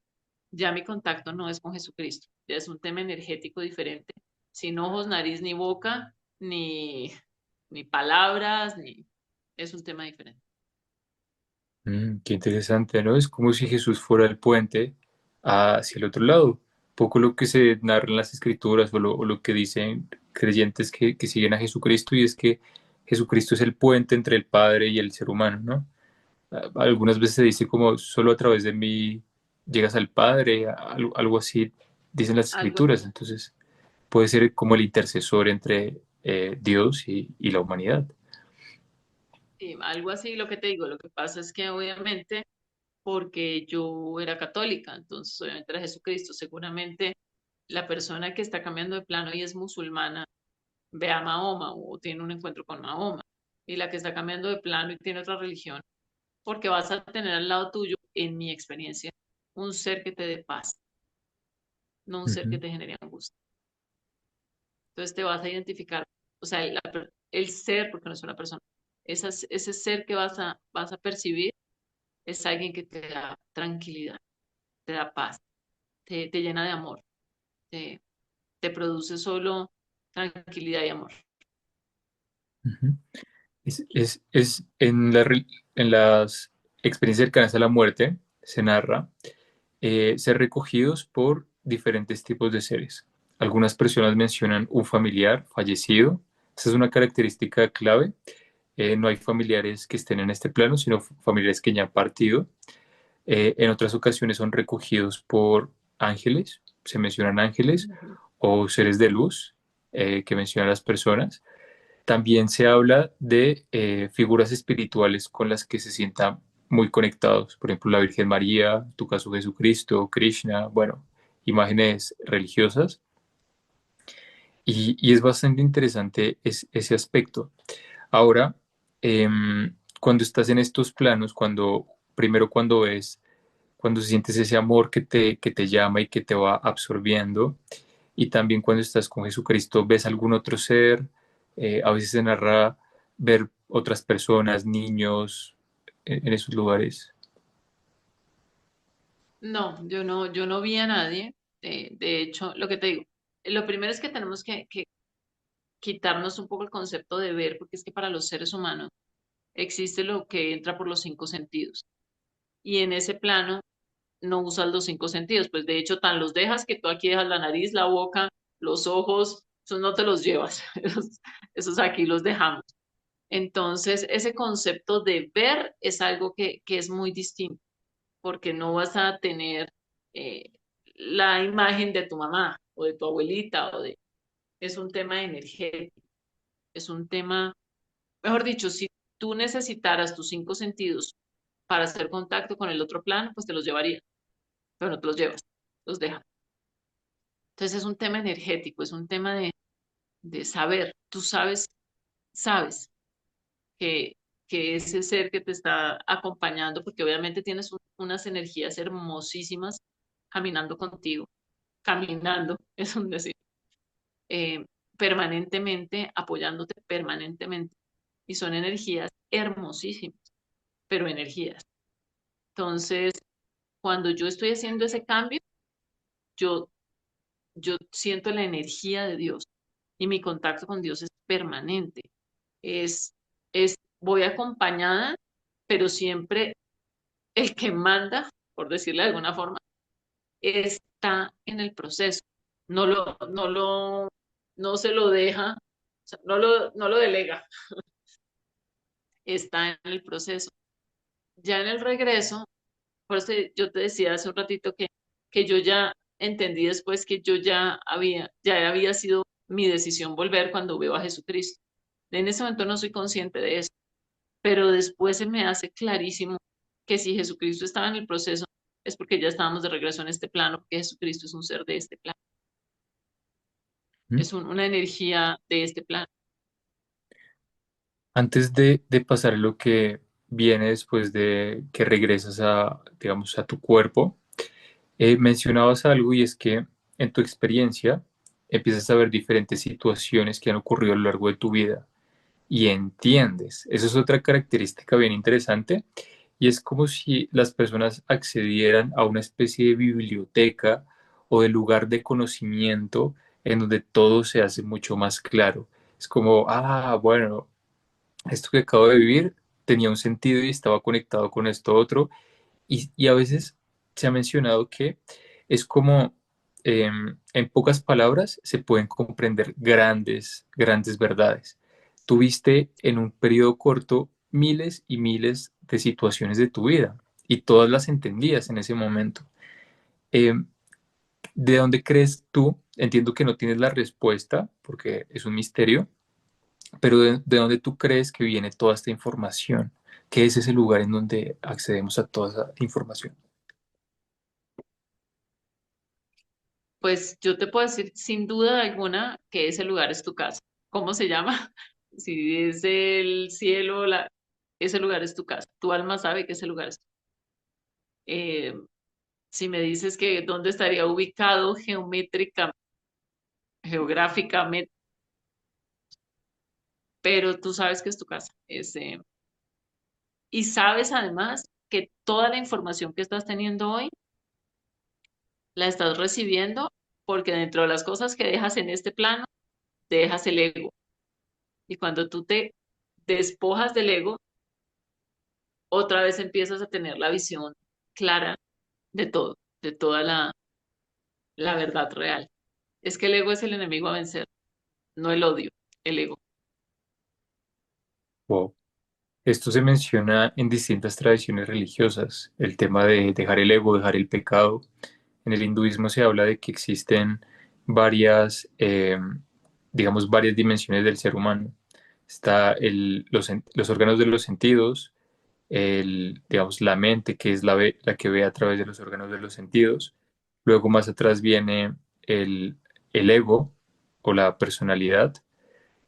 Speaker 2: ya mi contacto no es con Jesucristo, ya es un tema energético diferente, sin ojos, nariz ni boca, ni palabras, ni es un tema diferente.
Speaker 1: qué interesante, ¿no? Es como si Jesús fuera el puente hacia el otro lado. Poco lo que se narra en las escrituras o lo que dicen creyentes que siguen a Jesucristo y es que Jesucristo es el puente entre el Padre y el ser humano, ¿no? Algunas veces se dice como solo a través de mí llegas al Padre, algo así dicen las
Speaker 2: Algo
Speaker 1: escrituras. Entonces puede ser como el intercesor entre Dios y la humanidad.
Speaker 2: algo así, lo que te digo, lo que pasa es que obviamente, porque yo era católica, entonces obviamente era Jesucristo, seguramente la persona que está cambiando de plano y es musulmana ve a Mahoma o tiene un encuentro con Mahoma, y la que está cambiando de plano y tiene otra religión, porque vas a tener al lado tuyo, en mi experiencia, un ser que te dé paz, no un ser que
Speaker 1: Ujú,
Speaker 2: te genere angustia. Entonces te vas a identificar, o sea, el ser, porque no es una persona, ese ser que vas a percibir es alguien que te da tranquilidad, te da paz, te llena de amor, te, te produce solo tranquilidad y amor.
Speaker 1: ujú. Es en las experiencias cercanas a la muerte, se narra, ser recogidos por diferentes tipos de seres. Algunas personas mencionan un familiar fallecido. Esa es una característica clave. No hay familiares que estén en este plano, sino familiares que ya han partido. En otras ocasiones son recogidos por ángeles, se mencionan ángeles
Speaker 2: Ujú.
Speaker 1: o seres de luz que mencionan las personas. También se habla de figuras espirituales con las que se sientan muy conectados, por ejemplo, la Virgen María, en tu caso Jesucristo, Krishna, bueno, imágenes religiosas. Y es bastante interesante ese aspecto. Ahora, cuando estás en estos planos, primero cuando ves, cuando sientes ese amor que te llama y que te va absorbiendo, y también cuando estás con Jesucristo, ves algún otro ser, a veces se narra ver otras personas, niños, en esos lugares.
Speaker 2: No, yo no vi a nadie. De hecho, lo que te digo, lo primero es que tenemos que quitarnos un poco el concepto de ver, porque es que para los seres humanos existe lo que entra por los cinco sentidos. Y en ese plano no usas los cinco sentidos, pues de hecho tan los dejas que tú aquí dejas la nariz, la boca, los ojos, esos no te los llevas, esos aquí los dejamos. Entonces, ese concepto de ver es algo que es muy distinto, porque no vas a tener eh, la imagen de tu mamá o de tu abuelita, es un tema energético, es un tema, mejor dicho, si tú necesitaras tus cinco sentidos para hacer contacto con el otro plano, pues te los llevaría, pero no te los llevas, los dejas. Entonces es un tema energético, es un tema de saber. Tú sabes que, que ese ser que te está acompañando, porque obviamente tienes unas energías hermosísimas caminando contigo, caminando, es un decir, eh, permanentemente, apoyándote permanentemente. Y son energías hermosísimas, pero energías. Entonces, cuando yo estoy haciendo ese cambio, yo, yo siento la energía de Dios y mi contacto con Dios es permanente. Es, voy acompañada, pero siempre el que manda, por decirlo de alguna forma, está en el proceso. No se lo deja, o sea, no lo delega, está en el proceso. Ya en el regreso, por eso yo te decía hace un ratito que yo ya entendí después que yo ya había sido mi decisión volver cuando veo a Jesucristo. En ese momento no soy consciente de eso, pero después se me hace clarísimo que si Jesucristo estaba en el proceso es porque ya estábamos de regreso en este plano, porque Jesucristo es un ser de este plano,
Speaker 1: ¿Mm?
Speaker 2: es una energía de este plano.
Speaker 1: Antes de pasar a lo que viene después de que regresas a, digamos, a tu cuerpo, mencionabas algo y es que en tu experiencia empiezas a ver diferentes situaciones que han ocurrido a lo largo de tu vida y entiendes. Eso es otra característica bien interesante y es como si las personas accedieran a una especie de biblioteca o de lugar de conocimiento en donde todo se hace mucho más claro. Es como, ah, bueno, esto que acabo de vivir tenía un sentido y estaba conectado con esto otro. Y a veces se ha mencionado que es como, en pocas palabras, se pueden comprender grandes, grandes verdades. Tuviste en un periodo corto miles y miles de situaciones de tu vida y todas las entendías en ese momento. Em, ¿De dónde crees tú? Entiendo que no tienes la respuesta porque es un misterio, pero de dónde tú crees que viene toda esta información? ¿Qué es ese lugar en donde accedemos a toda esa información?
Speaker 2: Pues yo te puedo decir sin duda alguna que ese lugar es tu casa. ¿Cómo se llama? Si es el cielo, ese lugar es tu casa. Tu alma sabe que ese lugar es tu casa. Si me dices que dónde estaría ubicado geográficamente, pero tú sabes que es tu casa. Y sabes además que toda la información que estás teniendo hoy la estás recibiendo porque dentro de las cosas que dejas en este plano, dejas el ego. Y cuando tú te despojas del ego, otra vez empiezas a tener la visión clara de todo, de toda la verdad real. Es que el ego es el enemigo a vencer, no el odio, el ego.
Speaker 1: Wow. Esto se menciona en distintas tradiciones religiosas, el tema de dejar el ego, dejar el pecado. En el hinduismo se habla de que existen varias, digamos, varias dimensiones del ser humano. Está los órganos de los sentidos, digamos, la mente, que es la que ve a través de los órganos de los sentidos. Luego más atrás viene el, el ego o la personalidad.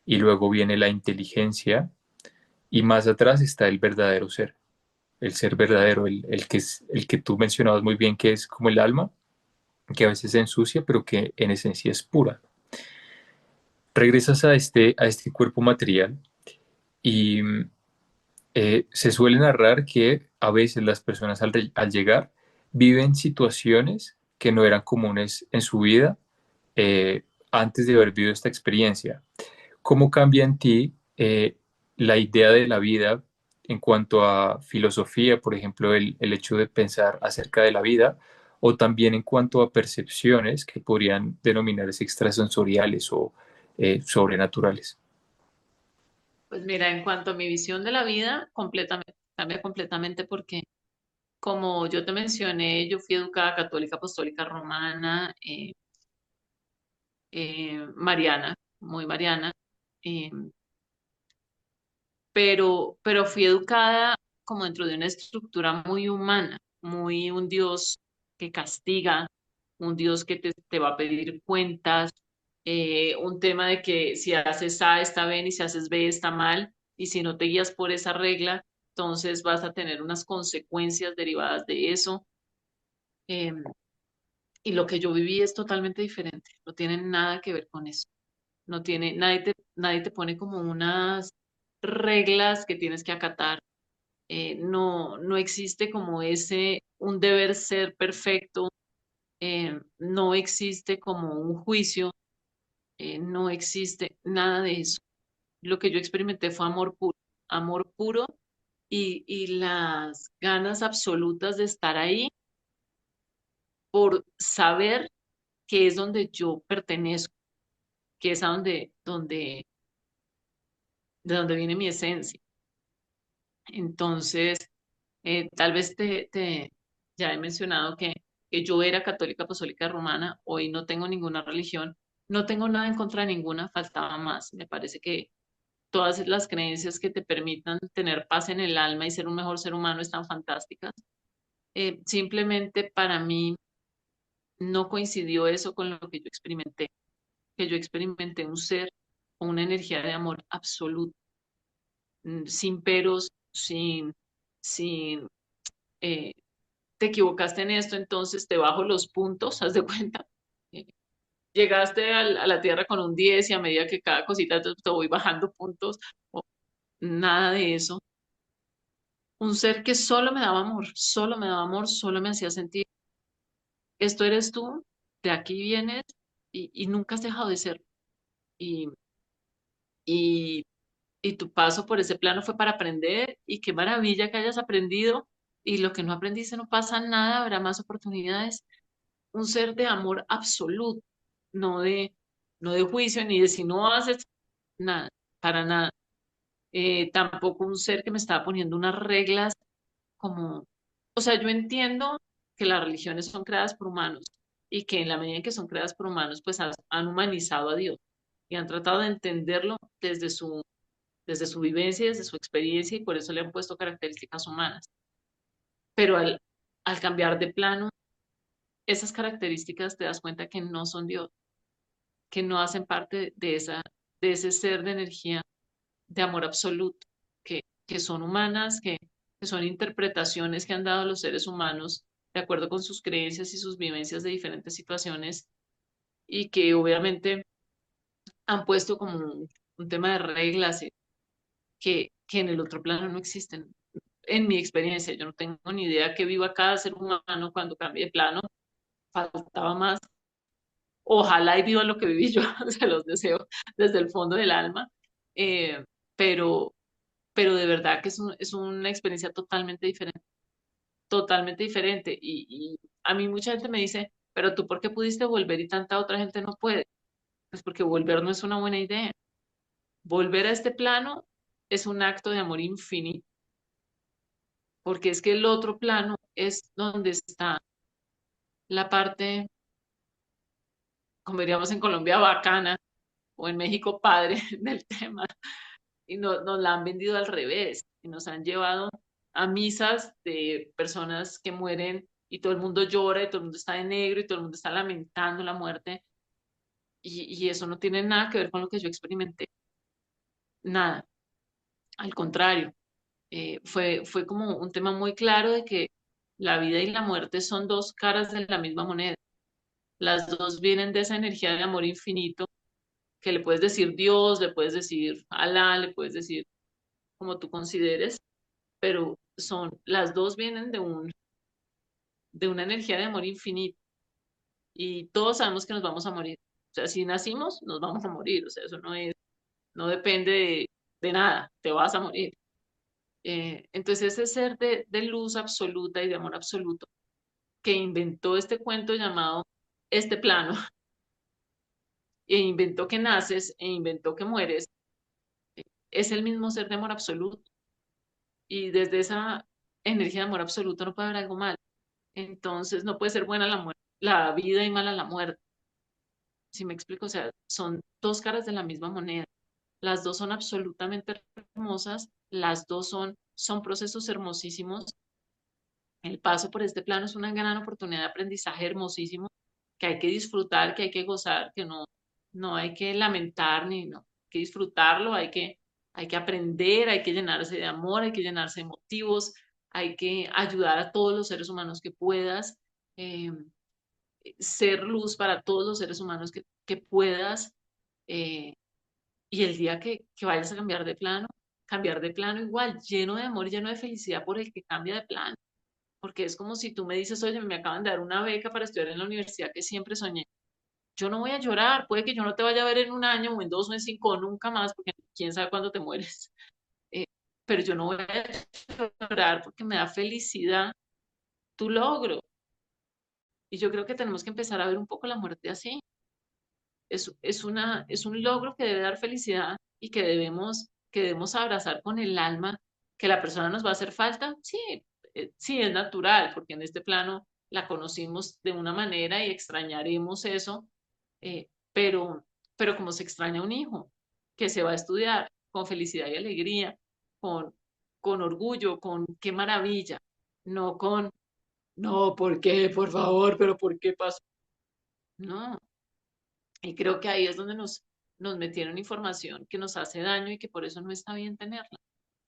Speaker 1: Y luego viene la inteligencia. Y más atrás está el verdadero ser, el ser verdadero, el que es, el que tú mencionabas muy bien, que es como el alma, que a veces se ensucia, pero que en esencia es pura. Regresas a este cuerpo material y se suele narrar que a veces las personas al llegar viven situaciones que no eran comunes en su vida antes de haber vivido esta experiencia. ¿Cómo cambia en ti la idea de la vida en cuanto a filosofía, por ejemplo, el hecho de pensar acerca de la vida, o también en cuanto a percepciones que podrían denominarse extrasensoriales o sobrenaturales?
Speaker 2: Pues mira, en cuanto a mi visión de la vida, completamente, cambia completamente porque, como yo te mencioné, yo fui educada católica apostólica romana, mariana, muy mariana, eh, pero fui educada como dentro de una estructura muy humana, muy un Dios que castiga, un Dios que te va a pedir cuentas, un tema de que si haces A está bien y si haces B está mal, y si no te guías por esa regla, entonces vas a tener unas consecuencias derivadas de eso. eh, y lo que yo viví es totalmente diferente, no tiene nada que ver con eso. No tiene, nadie te pone como unas reglas que tienes que acatar. No existe como un deber ser perfecto, no existe como un juicio, no existe nada de eso. Lo que yo experimenté fue amor puro y las ganas absolutas de estar ahí por saber que es donde yo pertenezco, que es a de donde viene mi esencia. Entonces, tal vez ya he mencionado que yo era católica apostólica romana, hoy no tengo ninguna religión, no tengo nada en contra de ninguna, faltaba más. Me parece que todas las creencias que te permitan tener paz en el alma y ser un mejor ser humano están fantásticas. Simplemente para mí no coincidió eso con lo que yo experimenté un ser o una energía de amor absoluto, sin peros, sin eh, te equivocaste en esto, entonces te bajo los puntos, haz de cuenta. Eh, Llegaste a la Tierra con un 10 y a medida que cada cosita te voy bajando puntos, o nada de eso. Un ser que solo me daba amor, solo me daba amor, solo me hacía sentir, esto eres tú, de aquí vienes y nunca has dejado de ser. Y, y, y tu paso por ese plano fue para aprender y qué maravilla que hayas aprendido y lo que no aprendiste no pasa nada, habrá más oportunidades. Un ser de amor absoluto, no de, no de juicio ni de si no haces nada, para nada. Tampoco un ser que me estaba poniendo unas reglas como, o sea, yo entiendo que las religiones son creadas por humanos y que en la medida en que son creadas por humanos, pues han humanizado a Dios y han tratado de entenderlo desde su vivencia, desde su experiencia y por eso le han puesto características humanas. Pero al cambiar de plano, esas características te das cuenta que no son Dios, que no hacen parte de ese ser de energía, de amor absoluto, que son humanas, que son interpretaciones que han dado los seres humanos de acuerdo con sus creencias y sus vivencias de diferentes situaciones y que obviamente han puesto como un tema de reglas que en el otro plano no existen. En mi experiencia, yo no tengo ni idea que viva cada ser humano cuando cambie de plano, faltaba más. Ojalá y vivan lo que viví yo, se los deseo desde el fondo del alma, eh, pero, pero de verdad que es una experiencia totalmente diferente, totalmente diferente. Y a mí mucha gente me dice, pero tú, ¿por qué pudiste volver y tanta otra gente no puede? Pues porque volver no es una buena idea. Volver a este plano es un acto de amor infinito, porque es que el otro plano es donde está la parte, como diríamos en Colombia, bacana, o en México, padre del tema y nos la han vendido al revés y nos han llevado a misas de personas que mueren y todo el mundo llora y todo el mundo está de negro y todo el mundo está lamentando la muerte y eso no tiene nada que ver con lo que yo experimenté, nada, al contrario, fue como un tema muy claro de que la vida y la muerte son dos caras de la misma moneda, las dos vienen de esa energía de amor infinito que le puedes decir Dios, le puedes decir Alá, le puedes decir como tú consideres, pero las dos vienen de una energía de amor infinito y todos sabemos que nos vamos a morir. O sea, si nacimos, nos vamos a morir. O sea, eso no es. no depende de nada, te vas a morir. Entonces ese ser de luz absoluta y de amor absoluto que inventó este cuento llamado este plano, e inventó que naces, e inventó que mueres, es el mismo ser de amor absoluto. Y desde esa energía de amor absoluto no puede haber algo mal. Entonces no puede ser buena la vida y mala la muerte. Si me explico, o sea, son dos caras de la misma moneda. Las dos son absolutamente hermosas, las dos son procesos hermosísimos. El paso por este plano es una gran oportunidad de aprendizaje hermosísimo que hay que disfrutar, que hay que gozar, que no hay que lamentar ni no, hay que disfrutarlo, hay que aprender, hay que llenarse de amor, hay que llenarse de motivos, hay que ayudar a todos los seres humanos que puedas, eh, ser luz para todos los seres humanos que puedas, eh, y el día que vayas a cambiar de plano igual, lleno de amor, lleno de felicidad por el que cambia de plano, porque es como si tú me dices, oye, me acaban de dar una beca para estudiar en la universidad que siempre soñé. Yo no voy a llorar, puede que yo no te vaya a ver en un año o en dos o en cinco o nunca más, porque quién sabe cuándo te mueres. Eh, pero yo no voy a llorar porque me da felicidad tu logro. Y yo creo que tenemos que empezar a ver un poco la muerte así. Es un logro que debe dar felicidad y que debemos abrazar con el alma, que la persona nos va a hacer falta. Sí, sí, es natural, porque en este plano la conocimos de una manera y extrañaremos eso, eh, pero, pero como se extraña un hijo que se va a estudiar con felicidad y alegría, con, con orgullo, con qué maravilla, no con, no, ¿por qué? Por favor, pero ¿por qué pasó? No, y creo que ahí es donde nos metieron información que nos hace daño y que por eso no está bien tenerla,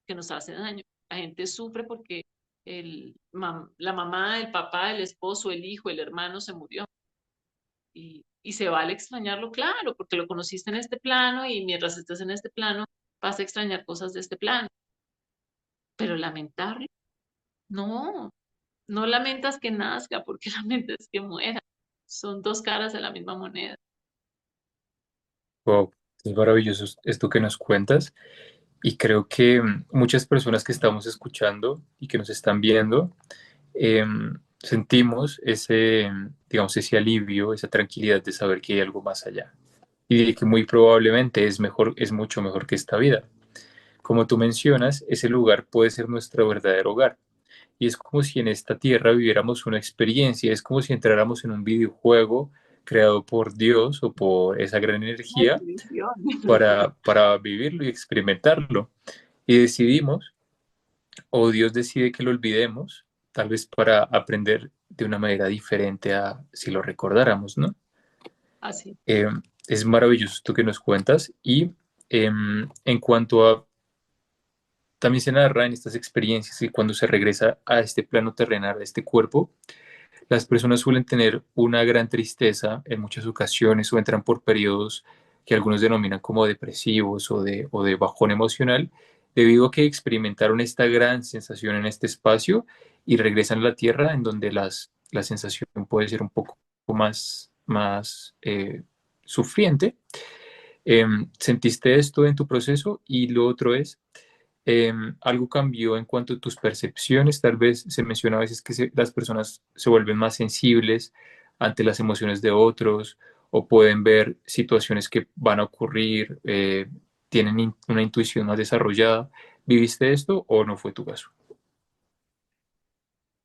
Speaker 2: que nos hace daño. La gente sufre porque la mamá, el papá, el esposo, el hijo, el hermano se murió. Y se vale extrañarlo, claro, porque lo conociste en este plano y mientras estés en este plano vas a extrañar cosas de este plano. Pero lamentarlo, no, no lamentas que nazca, porque lamentas que muera. Son dos caras de la misma moneda.
Speaker 1: Wow, es maravilloso esto que nos cuentas y creo que muchas personas que estamos escuchando y que nos están viendo sentimos ese, digamos, ese alivio, esa tranquilidad de saber que hay algo más allá y de que muy probablemente es mejor, es mucho mejor que esta vida. Como tú mencionas, ese lugar puede ser nuestro verdadero hogar. Y es como si en esta tierra viviéramos una experiencia, es como si entráramos en un videojuego creado por Dios o por esa gran
Speaker 2: Ay,
Speaker 1: energía
Speaker 2: qué bendición.
Speaker 1: para vivirlo y experimentarlo. Y decidimos, o Dios decide que lo olvidemos, tal vez para aprender de una manera diferente a si lo recordáramos, ¿no?
Speaker 2: Así.
Speaker 1: Eh, es maravilloso esto que nos cuentas y en cuanto a también se narra en estas experiencias que cuando se regresa a este plano terrenal, a este cuerpo, las personas suelen tener una gran tristeza en muchas ocasiones o entran por periodos que algunos denominan como depresivos o de bajón emocional, debido a que experimentaron esta gran sensación en este espacio y regresan a la Tierra en donde la sensación puede ser un poco más sufriente. ¿Sentiste esto en tu proceso? Y lo otro es, algo cambió en cuanto a tus percepciones. Tal vez se menciona a veces que las personas se vuelven más sensibles ante las emociones de otros o pueden ver situaciones que van a ocurrir, tienen una intuición más desarrollada. ¿Viviste esto o no fue tu caso?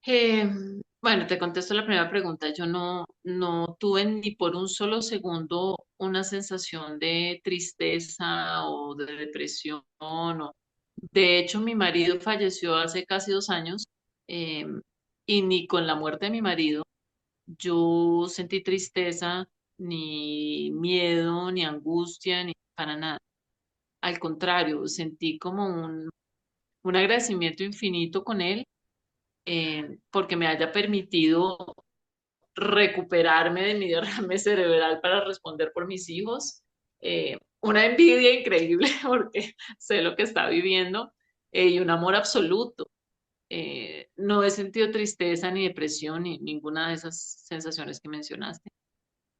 Speaker 2: Eh, bueno, te contesto la primera pregunta. Yo no tuve ni por un solo segundo una sensación de tristeza o de depresión. De hecho, mi marido falleció hace casi 2 años, eh, y ni con la muerte de mi marido yo sentí tristeza, ni miedo, ni angustia, ni para nada. Al contrario, sentí como un agradecimiento infinito con él, porque me haya permitido recuperarme de mi derrame cerebral para responder por mis hijos. Una envidia increíble porque sé lo que está viviendo, y un amor absoluto. No he sentido tristeza ni depresión ni ninguna de esas sensaciones que mencionaste.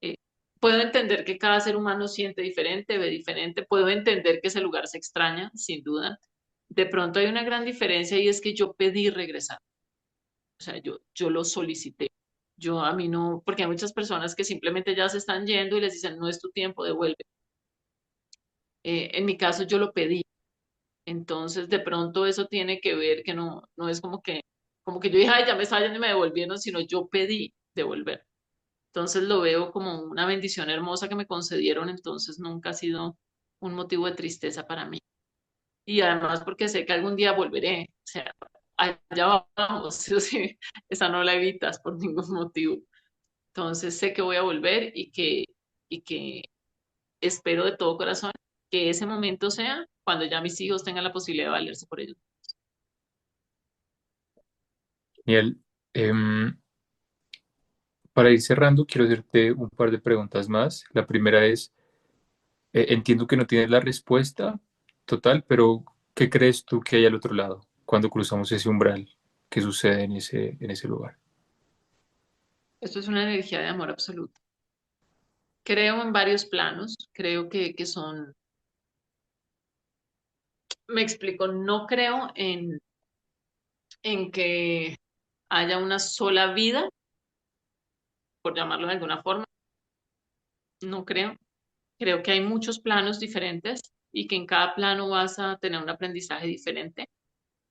Speaker 2: Eh, puedo entender que cada ser humano siente diferente, ve diferente, puedo entender que ese lugar se extraña, sin duda. De pronto hay una gran diferencia y es que yo pedí regresar, o sea, yo lo solicité. Yo a mí no, porque hay muchas personas que simplemente ya se están yendo y les dicen, no es tu tiempo, devuelve. En mi caso yo lo pedí. Entonces, de pronto eso tiene que ver que no es como que yo dije, ay, ya me estaba yendo y me devolvieron, sino yo pedí devolver. Entonces lo veo como una bendición hermosa que me concedieron, entonces nunca ha sido un motivo de tristeza para mí. Y además porque sé que algún día volveré, o sea, allá vamos, sí o sí, esa no la evitas por ningún motivo. Entonces sé que voy a volver y que espero de todo corazón que ese momento sea cuando ya mis hijos tengan la posibilidad de valerse por ellos.
Speaker 1: Genial. Em, para ir cerrando, quiero hacerte un par de preguntas más. La primera es, entiendo que no tienes la respuesta total, pero ¿qué crees tú que hay al otro lado cuando cruzamos ese umbral? ¿Qué sucede en ese lugar?
Speaker 2: Esto es una energía de amor absoluto. Creo en varios planos, creo que son, me explico, no creo en que haya una sola vida, por llamarlo de alguna forma, no creo. Creo que hay muchos planos diferentes y que en cada plano vas a tener un aprendizaje diferente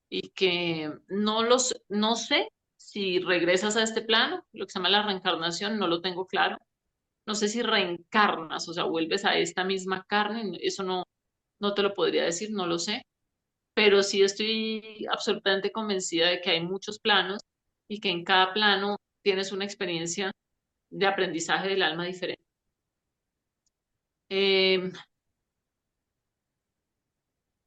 Speaker 2: y que no sé si regresas a este plano, lo que se llama la reencarnación, no lo tengo claro. No sé si reencarnas, o sea, vuelves a esta misma carne, eso no te lo podría decir, no lo sé, pero sí estoy absolutamente convencida de que hay muchos planos y que en cada plano tienes una experiencia de aprendizaje del alma diferente. Eh,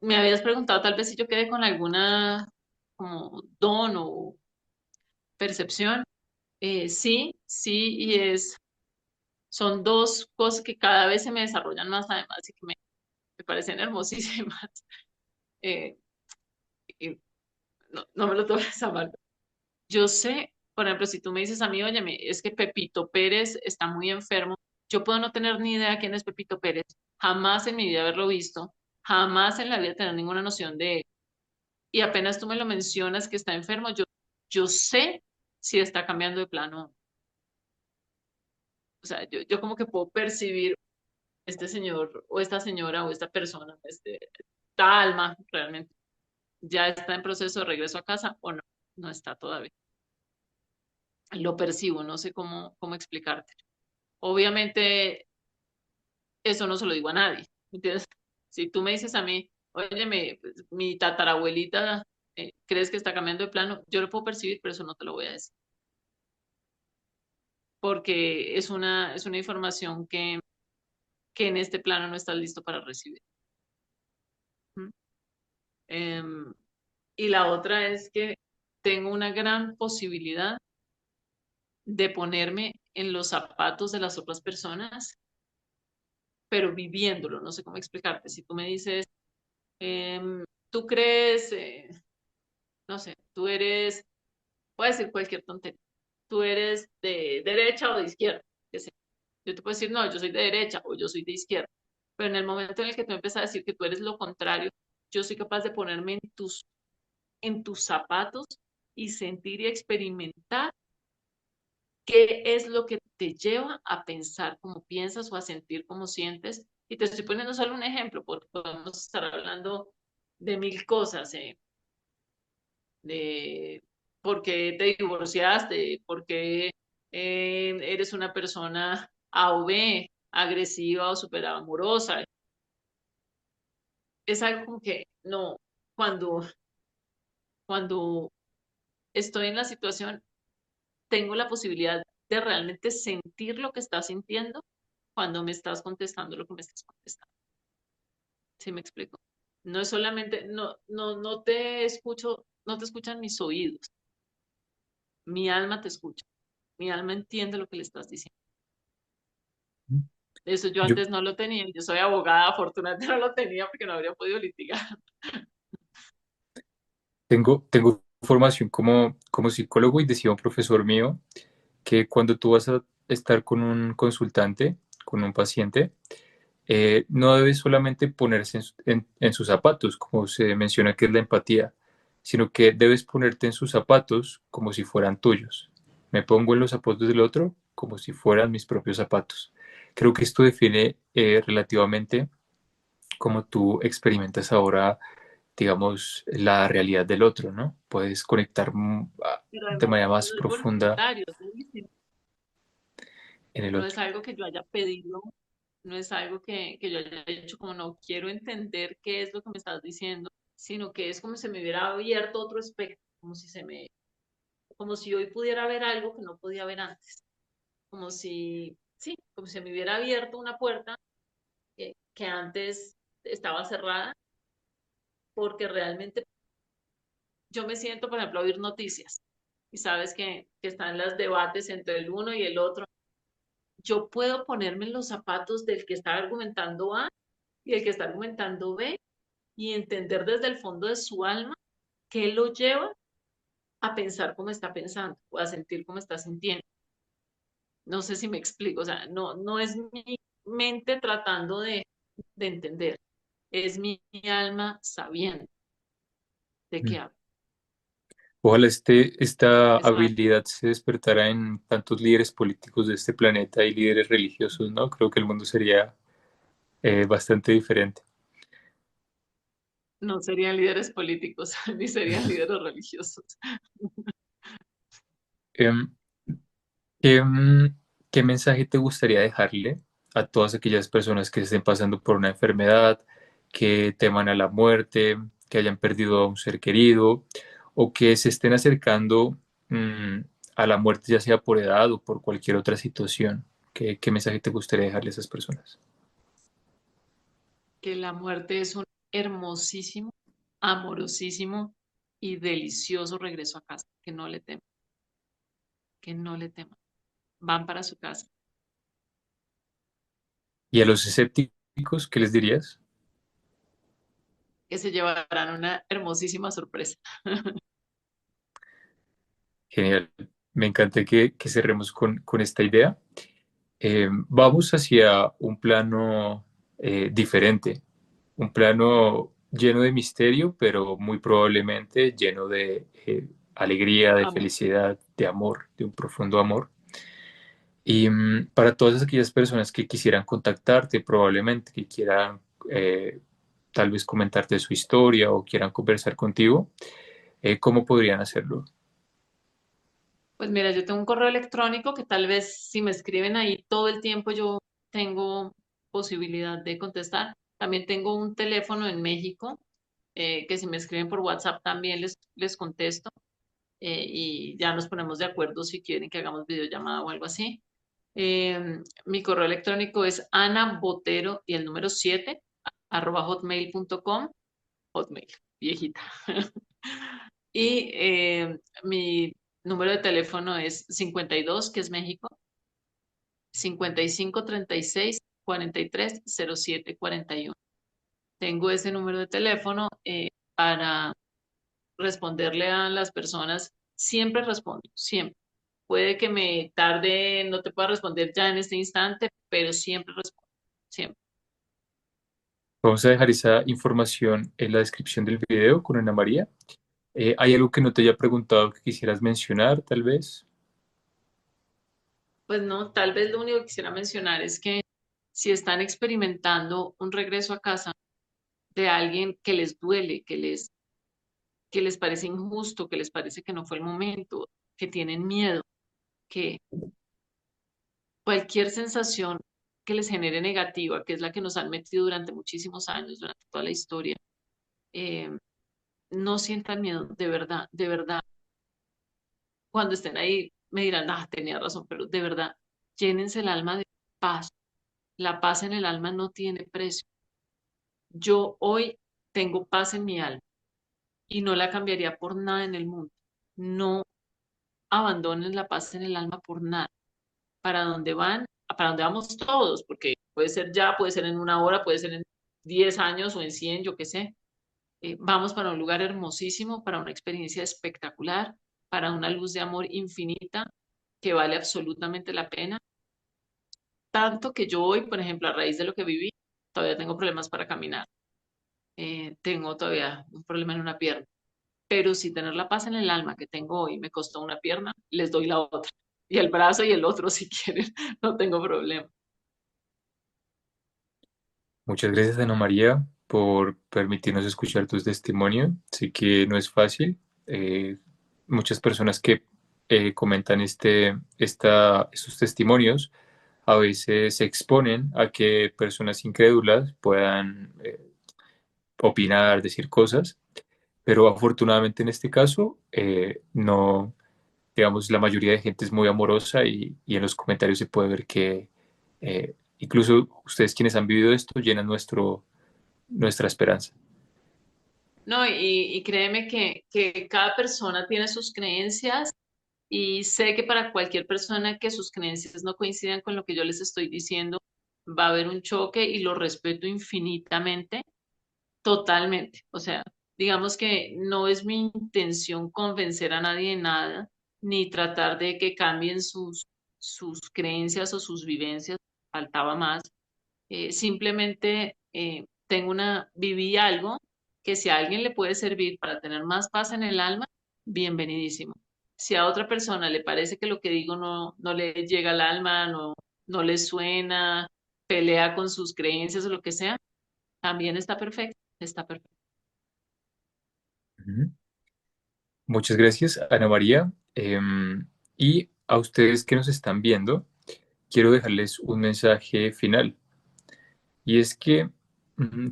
Speaker 2: Me habías preguntado tal vez si yo quedé con alguna como don o percepción. Sí, sí, son dos cosas que cada vez se me desarrollan más además y que me parecen hermosísimas. Eh, y no me lo tomes a mal. Yo sé, por ejemplo, si tú me dices a mí, óyeme, es que Pepito Pérez está muy enfermo, yo puedo no tener ni idea quién es Pepito Pérez, jamás en mi vida haberlo visto, jamás en la vida tener ninguna noción de él. Y apenas tú me lo mencionas que está enfermo, yo sé si está cambiando de plano. O sea, yo como que puedo percibir este señor o esta señora o esta persona, esta alma realmente, ya está en proceso de regreso a casa o no, no está todavía. Lo percibo, no sé cómo explicarte. Obviamente, eso no se lo digo a nadie, ¿entiendes? Si tú me dices a mí, óyeme, pues, mi tatarabuelita, ¿crees que está cambiando de plano? Yo lo puedo percibir, pero eso no te lo voy a decir, porque es una información que en este plano no estás listo para recibir. ¿Mm? Em, y la otra es que tengo una gran posibilidad de ponerme en los zapatos de las otras personas, pero viviéndolo, no sé cómo explicarte. Si tú me dices, tú crees, no sé, tú eres, voy a decir cualquier tontería, tú eres de derecha o de izquierda, qué sé. Yo te puedo decir, no, yo soy de derecha o yo soy de izquierda, pero en el momento en el que tú empiezas a decir que tú eres lo contrario, yo soy capaz de ponerme en tus zapatos y sentir y experimentar qué es lo que te lleva a pensar como piensas o a sentir como sientes. Y te estoy poniendo solo un ejemplo, porque podemos estar hablando de mil cosas, de por qué te divorciaste, por qué eres una persona A o B, agresiva o súper amorosa. Es algo como que no, cuando, cuando estoy en la situación, tengo la posibilidad de realmente sentir lo que estás sintiendo cuando me estás contestando lo que me estás contestando. ¿Sí me explico? No es solamente, no te escucho, no te escuchan mis oídos, mi alma te escucha, mi alma entiende lo que le estás diciendo. Eso yo
Speaker 1: Yo
Speaker 2: antes no lo tenía, yo soy abogada, afortunadamente no lo tenía porque no habría podido litigar.
Speaker 1: tengo formación como psicólogo y decía un profesor mío que cuando tú vas a estar con un consultante, con un paciente, no debe solamente ponerse en sus zapatos, como se menciona que es la empatía, sino que debes ponerte en sus zapatos como si fueran tuyos. Me pongo en los zapatos del otro como si fueran mis propios zapatos. Creo que esto define relativamente cómo tú experimentas ahora, digamos, la realidad del otro, ¿no? Puedes conectar
Speaker 2: Pero
Speaker 1: de
Speaker 2: además
Speaker 1: manera más
Speaker 2: no es
Speaker 1: profunda
Speaker 2: voluntario, es buenísimo.
Speaker 1: en el
Speaker 2: No es
Speaker 1: otro.
Speaker 2: algo que yo haya pedido, no es algo que yo haya hecho como no quiero entender qué es lo que me estás diciendo, sino que es como si se me hubiera abierto otro espectro, como si hoy pudiera ver algo que no podía ver antes, como si, sí, como si se me hubiera abierto una puerta que antes estaba cerrada, porque realmente yo me siento, por ejemplo, a oír noticias y sabes que están los debates entre el uno y el otro. Yo puedo ponerme en los zapatos del que está argumentando A y el que está argumentando B y entender desde el fondo de su alma qué lo lleva a pensar como está pensando o a sentir como está sintiendo. No sé si me explico, o sea, no es mi mente tratando de entender, es mi alma sabiendo de qué
Speaker 1: Mm.
Speaker 2: hablo.
Speaker 1: Ojalá esta
Speaker 2: Eso hace.
Speaker 1: habilidad se despertara en tantos líderes políticos de este planeta y líderes religiosos, ¿no? Creo que el mundo sería bastante diferente.
Speaker 2: No serían líderes políticos ni serían líderes religiosos.
Speaker 1: Em, ¿Qué, qué mensaje te gustaría dejarle a todas aquellas personas que estén pasando por una enfermedad, que teman a la muerte, que hayan perdido a un ser querido o que se estén acercando mm, a la muerte, ya sea por edad o por cualquier otra situación? ¿Qué mensaje te gustaría dejarle a esas personas?
Speaker 2: Que la muerte es un hermosísimo, amorosísimo y delicioso regreso a casa, que no le teman, que no le teman. Van para su casa,
Speaker 1: ¿Y a los escépticos, qué les dirías?
Speaker 2: que se llevarán una hermosísima sorpresa.
Speaker 1: Genial. Me encanta que cerremos con esta idea. Vamos hacia un plano diferente, un plano lleno de misterio, pero muy probablemente lleno de alegría, de
Speaker 2: Amor.
Speaker 1: felicidad, de amor, de un profundo amor. Y para todas aquellas personas que quisieran contactarte, probablemente que quieran tal vez comentarte su historia o quieran conversar contigo, ¿cómo podrían hacerlo?
Speaker 2: Pues mira, yo tengo un correo electrónico que tal vez si me escriben ahí todo el tiempo yo tengo posibilidad de contestar. También tengo un teléfono en México que si me escriben por WhatsApp también les contesto y ya nos ponemos de acuerdo si quieren que hagamos videollamada o algo así. Mi correo electrónico es anabotero y el número 7 @hotmail.com, hotmail, viejita. Y mi número de teléfono es 52 que es México, 5536 430741. Tengo ese número de teléfono para responderle a las personas. Siempre respondo, siempre. Puede que me tarde, no te pueda responder ya en este instante, pero siempre respondo, siempre.
Speaker 1: Vamos a dejar esa información en la descripción del video con Ana María. ¿Hay algo que no te haya preguntado que quisieras mencionar, tal vez?
Speaker 2: Pues no, tal vez lo único que quisiera mencionar es que si están experimentando un regreso a casa de alguien que les duele, que les parece injusto, que les parece que no fue el momento, que tienen miedo, que cualquier sensación que les genere negativa, que es la que nos han metido durante muchísimos años, durante toda la historia, eh, no sientan miedo, de verdad, de verdad. Cuando estén ahí me dirán, ah, tenía razón, pero de verdad, llénense el alma de paz. La paz en el alma no tiene precio. Yo hoy tengo paz en mi alma y no la cambiaría por nada en el mundo. No abandonen la paz en el alma por nada. ¿Para dónde van? Para dónde vamos todos, porque puede ser ya, puede ser en una hora, puede ser en 10 años o en 100, yo qué sé. Vamos para un lugar hermosísimo, para una experiencia espectacular, para una luz de amor infinita que vale absolutamente la pena. tanto que yo hoy, por ejemplo, a raíz de lo que viví, todavía tengo problemas para caminar. Tengo todavía un problema en una pierna. Pero si tener la paz en el alma que tengo hoy me costó una pierna, les doy la otra. Y el brazo y el otro si quieren, no tengo problema.
Speaker 1: Muchas gracias, Ana María, por permitirnos escuchar tu testimonio. Sé que no es fácil. Eh, Muchas personas que comentan estos testimonios a veces se exponen a que personas incrédulas puedan opinar, decir cosas, pero afortunadamente en este caso no, digamos, la mayoría de gente es muy amorosa y en los comentarios se puede ver que incluso ustedes quienes han vivido esto llenan nuestra esperanza.
Speaker 2: No, y créeme que cada persona tiene sus creencias y sé que para cualquier persona que sus creencias no coincidan con lo que yo les estoy diciendo, va a haber un choque y lo respeto infinitamente, totalmente. O sea, digamos que no es mi intención convencer a nadie de nada, ni tratar de que cambien sus creencias o sus vivencias, faltaba más. Simplemente viví algo que si a alguien le puede servir para tener más paz en el alma, bienvenidísimo. Si a otra persona le parece que lo que digo no le llega al alma, no le suena, pelea con sus creencias o lo que sea, también está perfecto, está perfecto.
Speaker 1: Ujú. Muchas gracias, Ana María. Y a ustedes que nos están viendo, quiero dejarles un mensaje final. Y es que,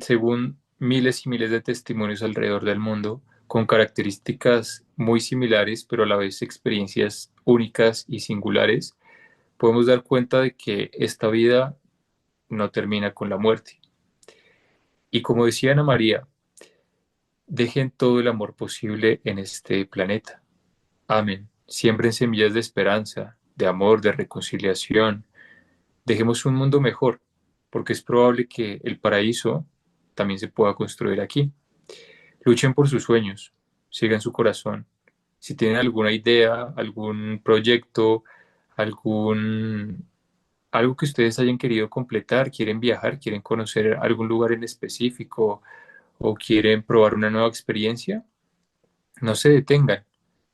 Speaker 1: según miles y miles de testimonios alrededor del mundo, con características muy similares, pero a la vez experiencias únicas y singulares, podemos dar cuenta de que esta vida no termina con la muerte. Y como decía Ana María, dejen todo el amor posible en este planeta. Amén. Siembren semillas de esperanza, de amor, de reconciliación. Dejemos un mundo mejor, porque es probable que el paraíso también se pueda construir aquí. Luchen por sus sueños, sigan su corazón. Si tienen alguna idea, algún proyecto, algún algo que ustedes hayan querido completar, quieren viajar, quieren conocer algún lugar en específico o quieren probar una nueva experiencia, no se detengan.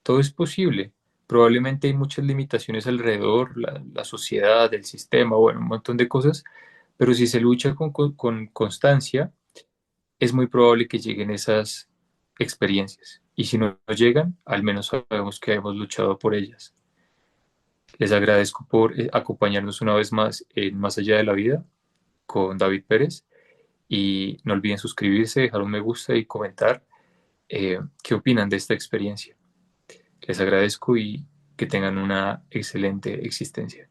Speaker 1: Todo es posible. Probablemente hay muchas limitaciones alrededor, la sociedad, el sistema, bueno, un montón de cosas, pero si se lucha con constancia, es muy probable que lleguen esas experiencias. Y si no llegan, al menos sabemos que hemos luchado por ellas. Les agradezco por acompañarnos una vez más en Más allá de la vida con David Pérez y no olviden suscribirse, dejar un me gusta y comentar qué opinan de esta experiencia. Les agradezco y que tengan una excelente existencia.